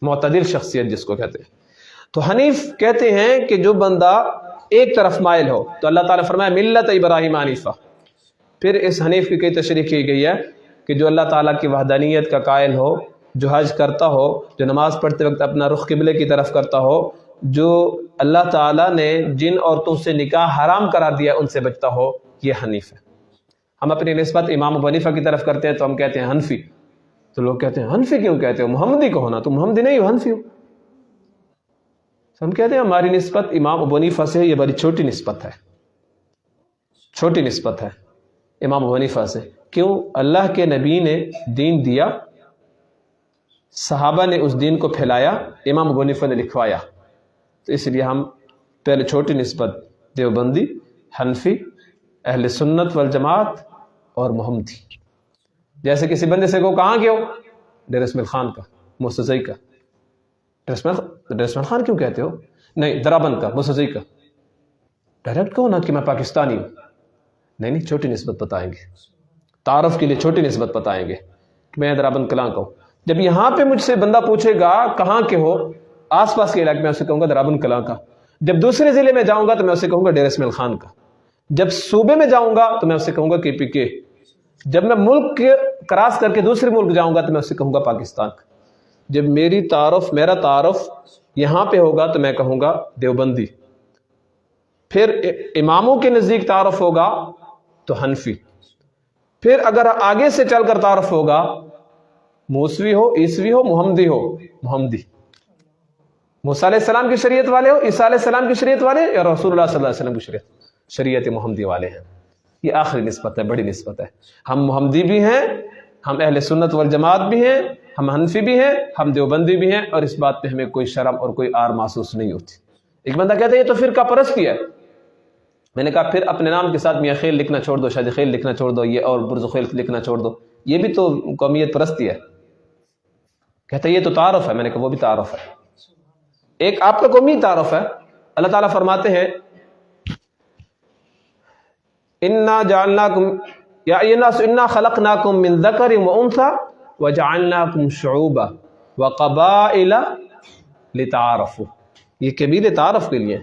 معتدل شخصیت جس کو کہتے ہیں۔ تو حنیف کہتے ہیں کہ جو بندہ ایک طرف مائل ہو، تو اللہ تعالیٰ فرمایا ملت ابراہیم حنیفہ۔ پھر اس حنیف کی کئی تشریح کی گئی ہے کہ جو اللہ تعالیٰ کی وحدانیت کا قائل ہو، جو حج کرتا ہو، جو نماز پڑھتے وقت اپنا رخ قبلے کی طرف کرتا ہو، جو اللہ تعالیٰ نے جن عورتوں سے نکاح حرام قرار دیا ان سے بچتا ہو، یہ حنیف ہے۔ ہم اپنی نسبت امام ابو حنیفہ کی طرف کرتے ہیں تو ہم کہتے ہیں حنفی، تو لوگ کہتے ہیں حنفی کیوں کہتے ہو، محمدی کو ہونا، تو محمدی نہیں ہو، حنفی ہو۔ ہم کہتے ہیں ہماری نسبت امام ابو حنیفہ سے یہ بڑی چھوٹی نسبت ہے، چھوٹی نسبت ہے امام ابو حنیفہ سے۔ کیوں؟ اللہ کے نبی نے دین دیا، صحابہ نے اس دین کو پھیلایا، امام ابو حنیفہ نے لکھوایا، تو اس لیے ہم پہلے چھوٹی نسبت دیوبندی، حنفی، اہل سنت والجماعت اور محمدی۔ جیسے کسی بندے سے کو کہاں کے ہو، ڈیر اسماعیل خان کا، موسوی کا۔ ڈیر اسماعیل خان کیوں کہتے ہو؟ نہیں درابند کا، موسوی کا۔ ڈائریکٹ کہو نا کہ میں پاکستانی ہوں۔ نہیں چھوٹی نسبت بتائیں گے، تعارف کے لیے چھوٹی نسبت بتائیں گے کہ میں درابند کلاں کا ہوں۔ جب یہاں پہ مجھ سے بندہ پوچھے گا کہاں کے ہو، آس پاس کے علاقے میں اسے کہوں گا درابند کلاں کا۔ جب دوسرے ضلع میں جاؤں گا تو میں اسے کہوں گا ڈیر اسماعیل خان کا۔ جب صوبے میں جاؤں گا تو میں اسے کہوں گا KPK۔ جب میں ملک کراس کر کے دوسرے ملک جاؤں گا تو میں اسے کہوں گا پاکستان کا۔ جب میرا تعارف یہاں پہ ہوگا تو میں کہوں گا دیوبندی۔ پھر اماموں کے نزدیک تعارف ہوگا تو حنفی۔ پھر اگر آگے سے چل کر تعارف ہوگا، موسوی ہو، عیسوی ہو، محمدی ہو، محمدی۔ موسیٰ علیہ السلام کی شریعت والے ہو، عیسیٰ علیہ السلام کی شریعت والے، یا رسول اللہ صلی اللہ علیہ وسلم کی شریعت محمدی والے ہیں۔ یہ آخری نسبت ہے، بڑی نسبت ہے۔ ہم محمدی بھی ہیں، ہم اہل سنت والجماعت بھی ہیں، ہم حنفی بھی ہیں، ہم دیوبندی بھی ہیں، اور اس بات پہ ہمیں کوئی شرم اور کوئی آر محسوس نہیں ہوتی۔ ایک بندہ کہتا ہے یہ تو فرقہ پرستی ہے۔ میں نے کہا پھر اپنے نام کے ساتھ میاں خیل لکھنا چھوڑ دو، شاہد خیل لکھنا چھوڑ دو، یہ اور برز خیل لکھنا چھوڑ دو، یہ بھی تو قومیت پرستی ہے۔ کہتے یہ تو تعارف ہے. میں نے کہا وہ بھی تعارف ہے, ایک آپ کا قومی تعارف ہے. اللہ تعالیٰ فرماتے ہیں انا جعلناکم یا ایھا الناس انا خلقناکم من ذکر وانثی وجعلناکم شعوبا وقبائل لتعارفوا. یہ قبیلے تعارف کے لیے,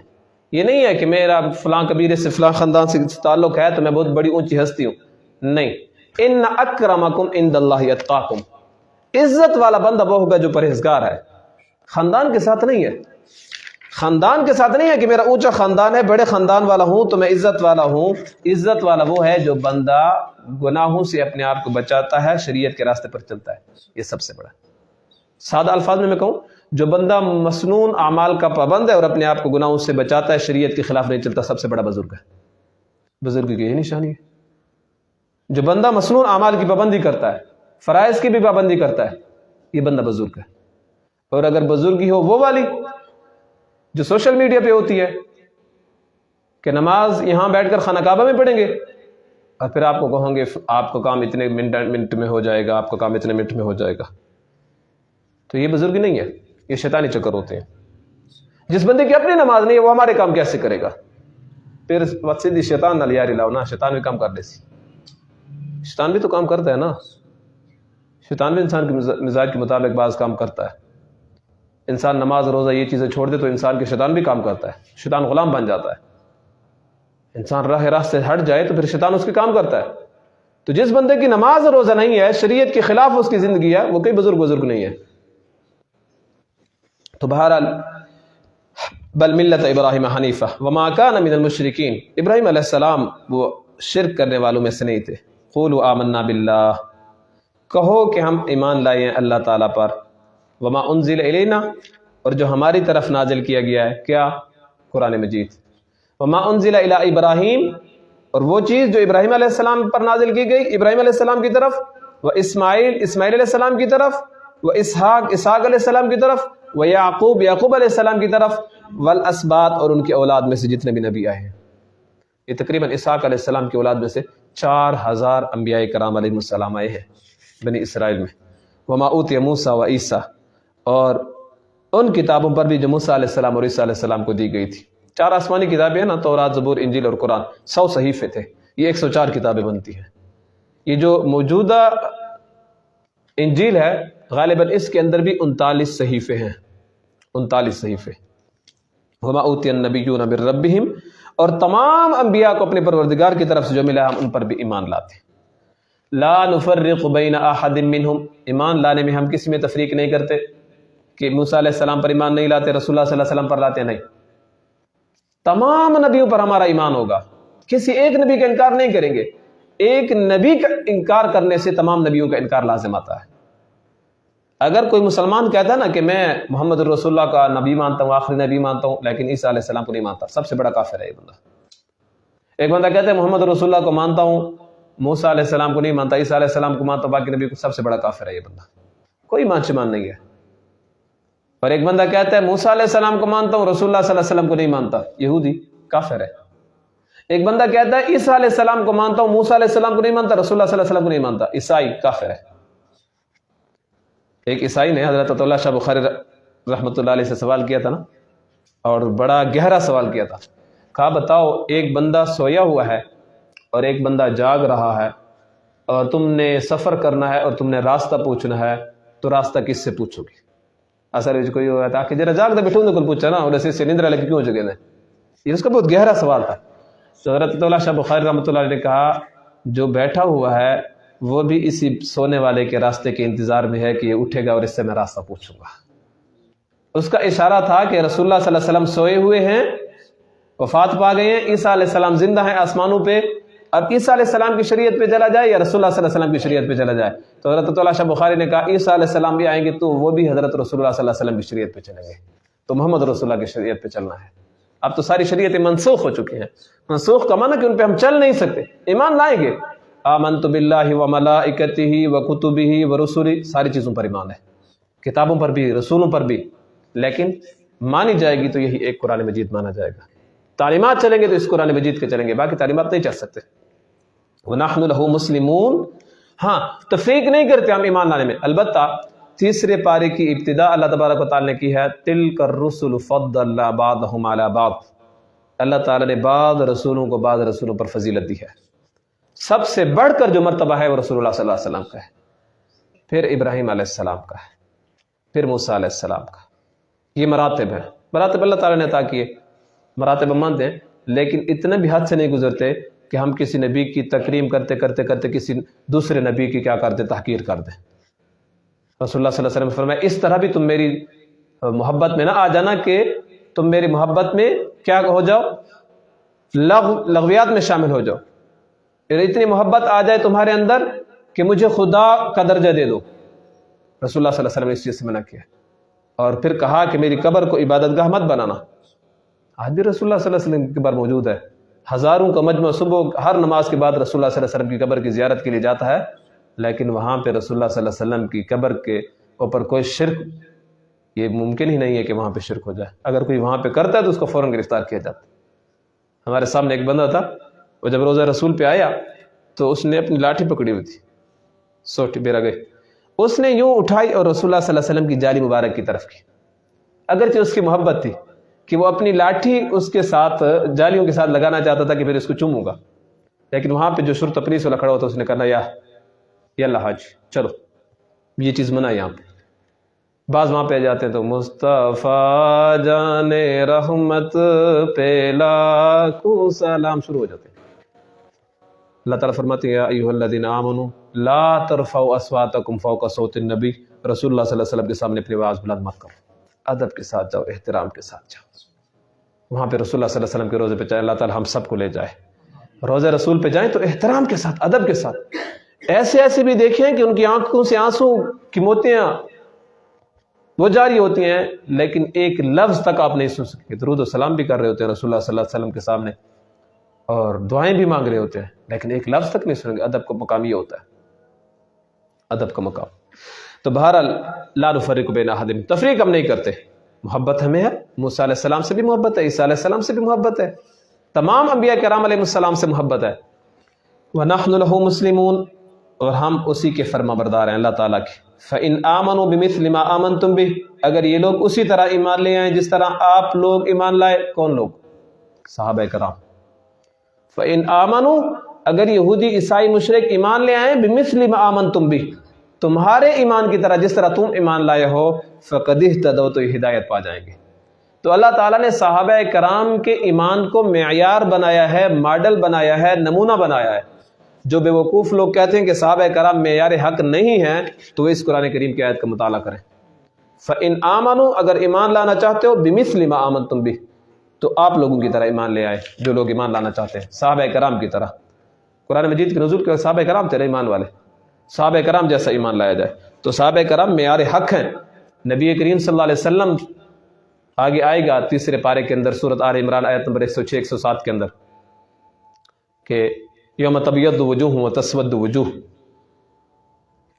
یہ نہیں ہے کہ میرا فلاں قبیلے سے فلاں خاندان سے تعلق ہے تو میں بہت بڑی اونچی ہستی ہوں. نہیں, ان اکرمکم عند اللہ اتقاکم. عزت والا بندہ وہ ہوگا جو پرہیزگار ہے. خاندان کے ساتھ نہیں ہے, خاندان کے ساتھ نہیں ہے کہ میرا اونچا خاندان ہے, بڑے خاندان والا ہوں تو میں عزت والا ہوں. عزت والا وہ ہے جو بندہ گناہوں سے اپنے آپ کو بچاتا ہے, شریعت کے راستے پر چلتا ہے. یہ سب سے بڑا. سادہ الفاظ میں کہوں, جو بندہ مسنون اعمال کا پابند ہے اور اپنے آپ کو گناہوں سے بچاتا ہے, شریعت کے خلاف نہیں چلتا, سب سے بڑا بزرگ ہے. بزرگ کی یہی نشانی ہے. جو بندہ مسنون اعمال کی پابندی کرتا ہے, فرائض کی بھی پابندی کرتا ہے, یہ بندہ بزرگ ہے. اور اگر بزرگی ہو وہ والی جو سوشل میڈیا پہ ہوتی ہے کہ نماز یہاں بیٹھ کر خانہ کعبہ میں پڑھیں گے اور پھر آپ کو کہوں گے آپ کا کام اتنے منٹ میں ہو جائے گا, آپ کا کام اتنے منٹ میں ہو جائے گا, تو یہ بزرگی نہیں ہے, یہ شیطانی چکر ہوتے ہیں. جس بندے کی اپنی نماز نہیں ہے وہ ہمارے کام کیسے کرے گا؟ پھر سیدھی شیطان نال یاری لاؤ نا, شیطان بھی کام کر دے سی. شیطان بھی تو کام کرتا ہے نا, شیطان بھی انسان کے مزاج کے مطابق بعض کام کرتا ہے. انسان نماز روزہ یہ چیزیں چھوڑ دے تو انسان کے شیطان بھی کام کرتا ہے, شیطان غلام بن جاتا ہے. انسان راست سے ہٹ جائے تو پھر شیطان اس کے کام کرتا ہے. تو جس بندے کی نماز روزہ نہیں ہے, شریعت کے خلاف اس کی زندگی ہے, وہ کوئی بزرگ نہیں ہے. تو بہرحال بل ملت ابراہیم حنیفہ وما کان من المشرکین. ابراہیم علیہ السلام وہ شرک کرنے والوں میں سے نہیں تھے. قولوا آمنا باللہ, کہو کہ ہم ایمان لائے ہیں اللہ تعالیٰ پر. وما انزل الینا, اور جو ہماری طرف نازل کیا گیا ہے, کیا؟ قرآن مجید. وما انزل الی ابراہیم, اور وہ چیز جو ابراہیم علیہ السلام پر نازل کی گئی, ابراہیم علیہ السلام کی طرف, و اسماعیل علیہ السلام کی طرف, و اسحاق علیہ السلام کی طرف, و یعقوب علیہ السلام کی طرف, والاسباط, اور ان کی اولاد میں سے جتنے بھی نبی آئے ہیں. یہ تقریباً اسحاق علیہ السلام کی اولاد میں سے 4000 انبیاء کرام علیہ السلام آئے ہیں بنی اسرائیل میں. وما اوتی موسیٰ و عیسیٰ, اور ان کتابوں پر بھی جو موسیٰ علیہ السلام اور عیسیٰ علیہ السلام کو دی گئی تھی. 4 آسمانی کتابیں ہیں نا, تورات, زبور, انجیل اور قرآن. 100 صحیفے تھے, یہ 104 کتابیں بنتی ہیں. یہ جو موجودہ انجیل ہے غالباً اس کے اندر بھی 39 صحیفے ہیں, 39 صحیفے. وما اوتی النبیون من ربہم, اور تمام انبیاء کو اپنے پروردگار کی طرف سے جو ملا ہم ان پر بھی ایمان لاتے ہیں. لا نفرق بین احد منہم, ایمان لانے میں ہم کسی میں تفریق نہیں کرتے کہ موسیٰ علیہ السلام پر ایمان نہیں لاتے, رسول اللہ صلی اللہ علیہ وسلم پر لاتے, نہیں. تمام نبیوں پر ہمارا ایمان ہوگا, کسی ایک نبی کا انکار نہیں کریں گے. ایک نبی کا انکار کرنے سے تمام نبیوں کا انکار لازم آتا ہے. اگر کوئی مسلمان کہتا ہے نا کہ میں محمد رسول اللہ کا نبی مانتا ہوں, آخری نبی مانتا ہوں, لیکن عیسیٰ علیہ السلام کو نہیں مانتا, سب سے بڑا کافر ہے یہ بندہ. ایک بندہ کہتا ہے محمد رسول اللہ کو مانتا ہوں, موسیٰ علیہ السلام کو نہیں مانتا, عیسیٰ علیہ السلام کو مانتا ہوں, باقی نبی کو, سب سے بڑا کافر ہے یہ بندہ, کوئی مان چمان نہیں ہے. اور ایک بندہ کہتا ہے موسیٰ علیہ السلام کو مانتا ہوں, رسول اللہ صلی اللہ علیہ وسلم کو نہیں مانتا, یہودی, کافر ہے. ایک بندہ کہتا ہے عیسیٰ علیہ السلام کو مانتا ہوں, موسیٰ علیہ السلام کو نہیں مانتا, رسول اللہ صلی اللہ علیہ وسلم کو نہیں مانتا, عیسائی, کافر ہے. ایک عیسائی نے حضرت عطا اللہ شاہ بخاری رحمۃ اللہ علیہ سے سوال کیا تھا نا, اور بڑا گہرا سوال کیا تھا. کہا بتاؤ, ایک بندہ سویا ہوا ہے اور ایک بندہ جاگ رہا ہے, اور تم نے سفر کرنا ہے اور تم نے راستہ پوچھنا ہے, تو راستہ کس سے پوچھو گے؟ اصل کوئی ہوا تھا کہ جرا جاگ دے بیٹھوں کو پوچھا نا, اور ایسے سے نیندرا لے کے کیوں جگہ نے, یہ اس کا بہت گہرا سوال تھا. تو حضرت عطا اللہ شاہ بخاری رحمۃ اللہ علیہ نے کہا جو بیٹھا ہوا ہے وہ بھی اسی سونے والے کے راستے کے انتظار میں ہے کہ یہ اٹھے گا اور اس سے میں راستہ پوچھوں گا. اس کا اشارہ تھا کہ رسول اللہ صلی اللہ علیہ وسلم سوئے ہوئے ہیں, وفات پا گئے ہیں, عیسیٰ علیہ السلام زندہ ہیں آسمانوں پہ. اب عیسیٰ علیہ السلام کی شریعت پہ چلا جائے یا رسول اللہ صلی اللہ علیہ وسلم کی شریعت پہ چلا جائے. تو حضرت عطا اللہ شاہ بخاری نے کہا عیسیٰ علیہ السلام بھی آئیں گے تو وہ بھی حضرت رسول اللہ صلی اللہ علیہ وسلم کی شریعت پہ چلیں گے, تو محمد رسول اللہ کی شریعت پہ چلنا ہے. اب تو ساری شریعتیں منسوخ ہو چکی ہیں. منسوخ کا معنی کہ ان پہ ہم چل نہیں سکتے, ایمان لائیں گے. آمنت باللہ وملائکتہ وکتبہ ورسلہ, ساری چیزوں پر ایمان ہے, کتابوں پر بھی, رسولوں پر بھی, لیکن مانی جائے گی تو یہی ایک قرآن مجید مانا جائے گا. تعلیمات چلیں گے تو اس قرآن مجید کے چلیں گے, باقی تعلیمات نہیں چل سکتے. وَنَحْنُ لَهُ مُسْلِمُونَ, ہاں تفریق نہیں کرتے ہم ایمان لانے میں. البتہ تیسرے پارے کی ابتدا اللہ تبارک و تعالیٰ نے کی ہے تلک الرسل فضلنا بعضهم علی بعض، اللہ تعالیٰ نے بعض رسولوں کو بعض رسولوں پر فضیلت دی ہے۔ سب سے بڑھ کر جو مرتبہ ہے وہ رسول اللہ صلی اللہ علیہ وسلم کا ہے، پھر ابراہیم علیہ السلام کا ہے، پھر موسیٰ علیہ السلام کا۔ یہ مراتب ہیں، مراتب اللہ تعالیٰ نے عطا کیے، مراتب ہم مانتے ہیں، لیکن اتنے بھی حد سے نہیں گزرتے کہ ہم کسی نبی کی تکریم کرتے کرتے کرتے کسی دوسرے نبی کی کیا کرتے، تحقیر کر دیں۔ رسول اللہ صلی اللہ علیہ وسلم نے فرمایا اس طرح بھی تم میری محبت میں نہ آ جانا کہ تم میری محبت میں کیا ہو جاؤ، لغویات میں شامل ہو جاؤ، اتنی محبت آ جائے تمہارے اندر کہ مجھے خدا کا درجہ دے دو۔ رسول اللہ صلی اللہ علیہ وسلم نے اس چیز سے منع کیا، اور پھر کہا کہ میری قبر کو عبادت گاہ مت بنانا۔ آج بھی رسول اللہ صلی اللہ علیہ وسلم کی قبر موجود ہے، ہزاروں کا مجمع صبح ہر نماز کے بعد رسول اللہ صلی اللہ علیہ وسلم کی قبر کی زیارت کے لیے جاتا ہے، لیکن وہاں پہ رسول اللہ صلی اللہ علیہ وسلم کی قبر کے اوپر کوئی شرک، یہ ممکن ہی نہیں ہے کہ وہاں پہ شرک ہو جائے۔ اگر کوئی وہاں پہ کرتا ہے تو اس کو فوراً گرفتار کیا جاتا ہے۔ ہمارے سامنے ایک بندہ تھا، وہ جب روزہ رسول پہ آیا تو اس نے اپنی لاٹھی پکڑی ہوئی تھی، سوٹی بیرا گئی، اس نے یوں اٹھائی اور رسول اللہ صلی اللہ علیہ وسلم کی جالی مبارک کی طرف کی، اگرچہ اس کی محبت تھی کہ وہ اپنی لاٹھی اس کے ساتھ جالیوں کے ساتھ لگانا چاہتا تھا کہ پھر اس کو چوموں گا، لیکن وہاں پہ جو شرط پولیس والا کھڑا ہوتا اس نے کہا یا اللہ حاج چلو، یہ چیز منع ہے یہاں پہ۔ بعض وہاں پہ جاتے ہیں تو مصطفیٰ جان رحمت پہ لاکھوں سلام شروع ہو جاتے ہیں۔ اللہ تعالیٰ فرماتے ہیں یا ایھا الذین آمنوا لا ترفعوا اصواتکم فوق صوت النبی، رسول اللہ صلی اللہ علیہ وسلم کے سامنے اپنی آواز بلند مت کرو، ادب کے ساتھ جاؤ، احترام کے ساتھ جاؤ۔ وہاں پہ رسول اللہ صلی اللہ علیہ وسلم کے روزے پہ چاہے اللہ تعالیٰ ہم سب کو لے جائے، روزے رسول پہ جائیں تو احترام کے ساتھ، ادب کے ساتھ۔ ایسے بھی دیکھیں کہ ان کی آنکھوں سے آنسوں کی موتیاں وہ جاری ہوتی ہیں، لیکن ایک لفظ تک آپ نہیں سن سکتے، درود و سلام بھی کر رہے ہوتے ہیں رسول اللہ صلی اللہ علیہ وسلم کے سامنے اور دعائیں بھی مانگ رہے ہوتے ہیں، لیکن ایک لفظ تک نہیں سنیں گے۔ ادب کا مقام یہ ہوتا ہے، ادب کا مقام۔ تو بہرحال لا نفرق بین احد، تفریق ہم نہیں کرتے، محبت ہمیں ہے، موسیٰ علیہ السلام سے بھی محبت ہے، عیسیٰ علیہ السلام سے بھی محبت ہے، تمام انبیاء کرام علیہ السلام سے محبت ہے۔ وَنَحْنُ لَهُ مُسْلِمُونَ، اور ہم اسی کے فرما بردار ہیں اللہ تعالیٰ کے۔ فَإِنْ آمَنُوا بِمِثْلِ مَا آمَنْتُمْ بِهِ، اگر یہ لوگ اسی طرح ایمان لے آئیں جس طرح آپ لوگ ایمان لائے۔ کون لوگ؟ صحابہ کرام۔ فَإِنْ آمَنُوا، اگر یہودی عیسائی مشرک ایمان لے آئیں بِمِثْلِ مَا آمَنْتُمْ بِهِ، تمہارے ایمان کی طرح جس طرح تم ایمان لائے ہو، فَقَدِ اهْتَدَوْا، تو یہ ہدایت پا جائیں گے۔ تو اللہ تعالیٰ نے صحابہ کرام کے ایمان کو معیار بنایا ہے، ماڈل بنایا ہے، نمونہ بنایا ہے۔ جو بے وقوف لوگ کہتے ہیں کہ صحابہ کرام معیار حق نہیں ہیں، تو وہ اس قرآن کریم کی آیت کا مطالعہ کریں۔ فَإِنْ آمَنُوا، اگر ایمان لانا چاہتے ہو بِمِثْلِ مَا آمَنْتُمْ بِهِ، تو آپ لوگوں کی طرح ایمان لے آئے، جو لوگ ایمان لانا چاہتے ہیں صحابہ کرام کی طرح۔ قرآن مجید کے نزول کے وقت صحابہ کرام تھے ایمان والے، صحابہ کرام جیسا ایمان لایا جائے۔ تو صحابہ کرام معیار حق ہیں۔ نبی کریم صلی اللہ علیہ وسلم آگے آئے گا تیسرے پارے کے اندر، سورۃ آل عمران آیت نمبر 106 107 کے اندر، کہ یوم تبیض وجوہ و تسود وجوہ،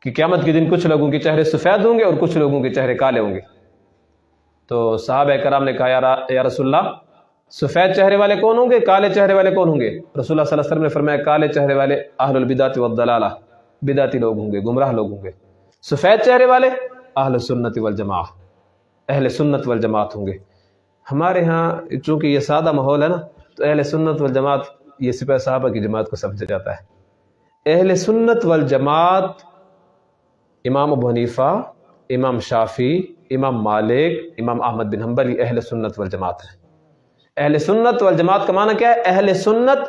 کہ قیامت کے دن کچھ لوگوں کے چہرے سفید ہوں گے اور کچھ لوگوں کے چہرے کالے ہوں گے۔ تو صحابہ کرام نے کہا یا رسول اللہ، سفید چہرے والے کون ہوں گے، کالے چہرے والے کون ہوں گے؟ رسول اللہ صلی اللہ علیہ وسلم نے فرمایا کالے چہرے والے اہل البدعۃ والضلالہ، بدعتی لوگ ہوں گے، گمراہ لوگ ہوں گے۔ سفید چہرے والے اہل سنت والجماعہ، اہل سنت والجماعت ہوں گے۔ ہمارے ہاں چونکہ یہ سادہ ماحول ہے نا، تو اہل سنت والجماعت یہ سپہ صحابہ کی جماعت کو سمجھا جاتا ہے۔ اہل سنت والجماعت امام ابو حنیفہ، امام شافعی، امام مالک، امام احمد بن حنبل، یہ اہل سنت والجماعت ہے۔ اہل سنت والجماعت کا معنی کیا ہے؟ اہل سنت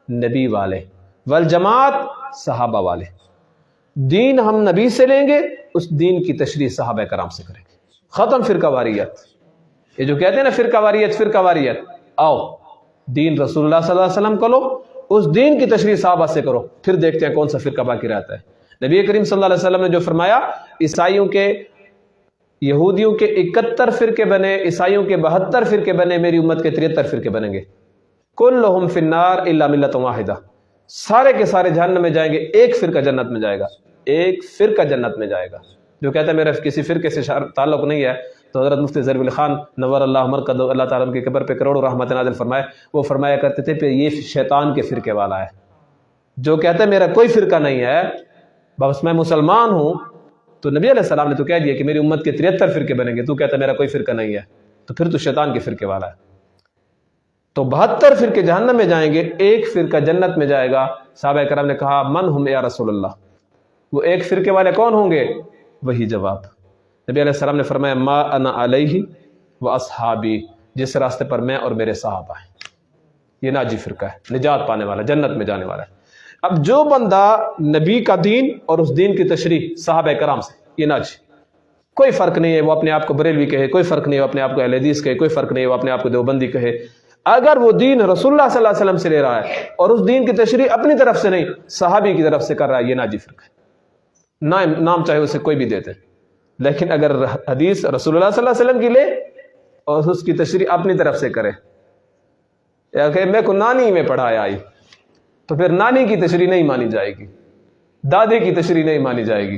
نبی والے، والجماعت صحابہ والے۔ دین ہم نبی سے لیں گے، اس دین کی تشریح صحابہ کرام سے کریں گے۔ ختم فرقہ واریت۔ یہ جو کہتے ہیں نا فرقہ واریت فرقہ واریت، آؤ دین رسول اللہ صلی اللہ علیہ وسلم کو لو، اس دین کی تشریح صحابہ سے کرو، پھر دیکھتے ہیں کون سا فرقہ باقی رہتا ہے۔ نبی کریم صلی اللہ علیہ وسلم نے جو فرمایا، عیسائیوں کے، یہودیوں کے 71 فرقے بنے، عیسائیوں کے 72 فرقے بنے، میری امت کے 73 فرقے بنیں گے۔ کلہم فی النار الا ملۃ واحدہ، سارے کے سارے جہنم میں جائیں گے، ایک فرقہ جنت میں جائے گا، ایک فرقہ جنت میں جائے گا۔ جو کہتا ہے میرا کسی فرقے سے تعلق نہیں ہے، تو حضرت مفتی ظریف علی خان نور اللہ مرقدہ، اللہ تعالیٰ کی قبر پہ کروڑوں رحمت نازل فرمائے، وہ فرمایا کرتے تھے کہ یہ شیطان کے فرقے والا ہے۔ جو کہتا ہے میرا کوئی فرقہ نہیں ہے، بس میں مسلمان ہوں، تو نبی علیہ السلام نے تو کہہ دیا کہ میری امت کے 73 فرقے بنیں گے، تو کہتا میرا کوئی فرقہ نہیں ہے، تو پھر تو شیطان کے فرقے والا ہے۔ تو 72 فرقے جہنم میں جائیں گے، ایک فرقہ جنت میں جائے گا۔ صحابہ کرام نے کہا من ہم یا رسول اللہ، وہ ایک فرقے والے کون ہوں گے؟ وہی جواب نبی علیہ السلام نے فرمایا ما انا علیہ و اصحابی، جس راستے پر میں اور میرے صحابہ ہیں، یہ ناجی فرقہ ہے، نجات پانے والا، جنت میں جانے والا ہے۔ اب جو بندہ نبی کا دین اور اس دین کی تشریح صحابہ کرام سے، یہ ناجی، کوئی فرق نہیں ہے وہ اپنے آپ کو بریلوی کہے، کوئی فرق نہیں ہے وہ اپنے آپ کو اہل حدیث کہے، کوئی فرق نہیں ہے وہ اپنے آپ کو دیوبندی کہے، اگر وہ دین رسول اللہ صلی اللہ علیہ وسلم سے لے رہا ہے اور اس دین کی تشریح اپنی طرف سے نہیں صحابی کی طرف سے کر رہا ہے، یہ ناجی فرقہ ہے۔ نام چاہے اسے کوئی بھی دیتے، لیکن اگر حدیث رسول اللہ صلی اللہ علیہ وسلم کی لے اور اس کی تشریح اپنی طرف سے کرے، یا کہ میں کو نانی میں پڑھایا آئی، تو پھر نانی کی تشریح نہیں مانی جائے گی، دادے کی تشریح نہیں مانی جائے گی،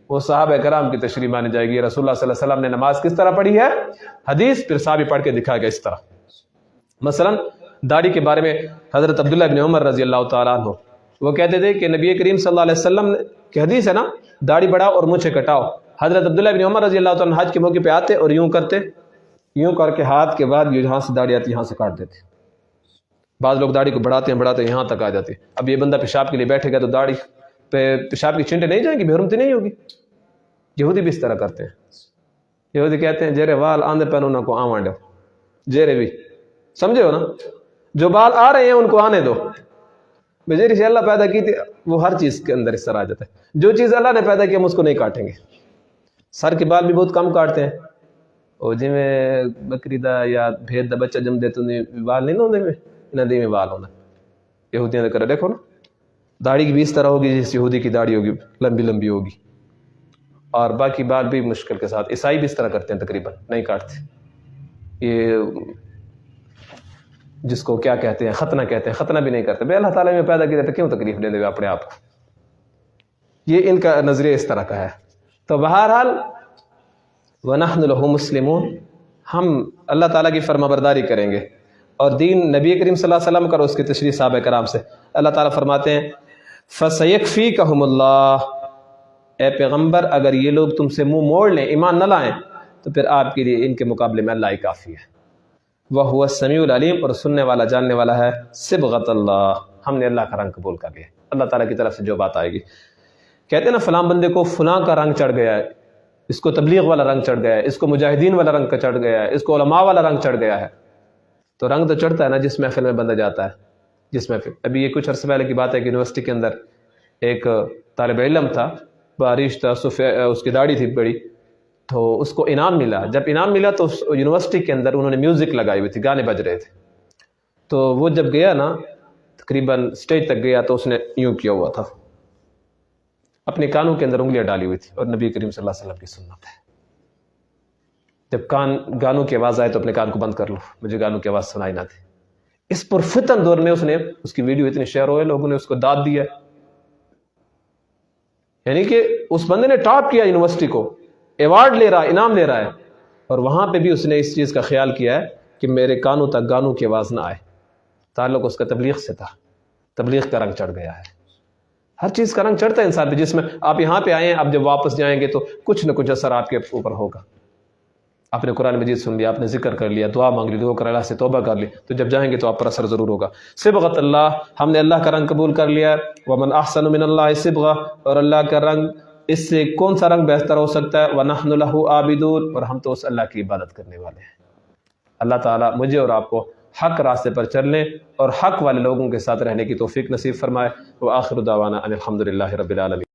وہ صحابہ کرام کی تشریح مانی جائے گی۔ رسول اللہ صلی اللہ علیہ وسلم نے نماز کس طرح پڑھی ہے، حدیث، پھر صحابی پڑھ کے دکھائے گا اس طرح۔ مثلا داڑھی کے بارے میں حضرت عبداللہ بن عمر رضی اللہ تعالیٰ عنہ وہ کہتے تھے کہ نبی کریم صلی اللہ علیہ وسلم کی حدیث ہے نا، داڑھی بڑھاؤ اور مونچھیں کٹاؤ۔ حضرت عبداللہ بن عمر رضی اللہ تعالیٰ عنہ حج کے موقع پہ آتے اور یوں کرتے، یوں کر کے ہاتھ کے بعد یہاں سے داڑھی آتی یہاں سے کاٹ دیتے۔ بعض لوگ داڑھی کو بڑھاتے ہیں یہاں تک آ جاتے۔ اب یہ بندہ پیشاب کے لیے بیٹھے گا تو داڑھی پہ پیشاب کی چینٹیں نہیں جائیں گی، بے حرمتی نہیں ہوگی۔ یہودی بھی اس طرح کرتے ہیں، یہودی کہتے ہیں جیرے وال آندے پہنو نہ کو آوانڈو، جیرے بھی سمجھے ہو نا، جو بال آ رہے ہیں ان کو آنے دو۔ بجیری سے اللہ پیدا کی تھی وہ ہر چیز کے اندر اس طرح آ جاتا ہے، جو چیز اللہ نے پیدا کی ہم اس کو نہیں کاٹیں گے۔ سر کے بال بھی بہت کم کاٹتے ہیں، اور جی میں بکری دا یا بھیڑ دا بچہ جم دے تو بال نہیں ہوندے میں ندی میں بال ہونا، یہودیاں نے کرا دیکھو نا، داڑھی کی بھی اس طرح ہوگی جس یہودی کی داڑھی ہوگی، لمبی لمبی ہوگی، اور باقی بال بھی مشکل کے ساتھ۔ عیسائی بھی اس طرح کرتے ہیں، تقریباً نہیں کاٹتے۔ یہ جس کو کیا کہتے ہیں، ختنہ کہتے ہیں، ختنہ بھی نہیں کرتے۔ بھائی اللہ تعالیٰ نے پیدا کیا تھا، کیوں تکلیف دے دے اپنے آپ کو؟ یہ ان کا نظریہ اس طرح کا ہے۔ تو بہرحال وَنَحْنُ لَهُ مُسْلِمُونَ، ہم اللہ تعالیٰ کی فرما برداری کریں گے اور دین نبی کریم صلی اللہ علیہ وسلم کا اور اس کی تشریح صحابہ کرام سے۔ اللہ تعالیٰ فرماتے ہیں فَسَيَكْفِيكَهُمُ اللَّهُ، اے پیغمبر اگر یہ لوگ تم سے منہ موڑ لیں، ایمان نہ لائیں، تو پھر آپ کے لیے ان کے مقابلے میں اللہ ہی کافی ہے۔ وَهُوَ السَّمِيعُ الْعَلِيمُ، اور سننے والا جاننے والا ہے۔ صبغۃ اللہ، ہم نے اللہ کا رنگ قبول کر لیا، اللہ تعالیٰ کی طرف سے جو بات آئے گی۔ کہتے ہیں نا فلاں بندے کو فلاں کا رنگ چڑھ گیا ہے، اس کو تبلیغ والا رنگ چڑھ گیا ہے، اس کو مجاہدین والا رنگ کا چڑھ گیا ہے، اس کو علماء والا رنگ چڑھ گیا ہے۔ تو رنگ تو چڑھتا ہے نا جس محفل میں بندہ جاتا ہے، جس محفل۔ ابھی یہ کچھ عرصے پہلے کی بات ہے کہ یونیورسٹی کے اندر ایک طالب علم تھا، باریش تھا، اس کی داڑھی تھی بڑی، تو اس کو انعام ملا۔ جب انعام ملا تو اس یونیورسٹی کے اندر انہوں نے میوزک لگائی ہوئی تھی، گانے بج رہے تھے۔ تو وہ جب گیا نا تقریباً سٹیج تک گیا تو اس نے یوں کیا ہوا تھا، اپنے کانوں کے اندر انگلیاں ڈالی ہوئی تھی، اور نبی کریم صلی اللہ علیہ وسلم کی سنت ہے جب گانوں کی آواز آئے تو اپنے کان کو بند کر لو، مجھے گانوں کی آواز سنائی نہ تھی۔ اس پرفتن دور میں اس کی ویڈیو اتنی شیئر ہوئے، لوگوں نے اس کو داد دیا، یعنی کہ اس بندے نے ٹاپ کیا یونیورسٹی کو، ایوارڈ لے رہا ہے، انعام لے رہا ہے، اور وہاں پہ بھی اس نے اس چیز کا خیال کیا ہے کہ میرے کانوں تک گانوں کی آواز نہ آئے۔ تعلق اس کا تبلیغ سے تھا، تبلیغ کا رنگ چڑھ گیا ہے۔ ہر چیز کا رنگ چڑھتا ہے انسان پہ، جس میں آپ یہاں پہ آئے ہیں، آپ جب واپس جائیں گے تو کچھ نہ کچھ اثر آپ کے اوپر ہوگا۔ آپ نے قرآن مجید سن لیا، آپ نے ذکر کر لیا، دعا مانگ لی، دعا کر اللہ سے توبہ کر لی، تو جب جائیں گے تو آپ پر اثر ضرور ہوگا۔ صبغۃ اللہ، ہم نے اللہ کا رنگ قبول کر لیا۔ ومن احسن من اللہ صبغہ، اور اللہ کا رنگ، اس سے کون سا رنگ بہتر ہو سکتا ہے؟ وَنَحْنُ لَهُ عَابِدُونَ، اور ہم تو اس اللہ کی عبادت کرنے والے ہیں۔ اللہ تعالیٰ مجھے اور آپ کو حق راستے پر چلنے اور حق والے لوگوں کے ساتھ رہنے کی توفیق نصیب فرمائے۔ وآخر دعوانا ان الحمد للہ رب العالمین۔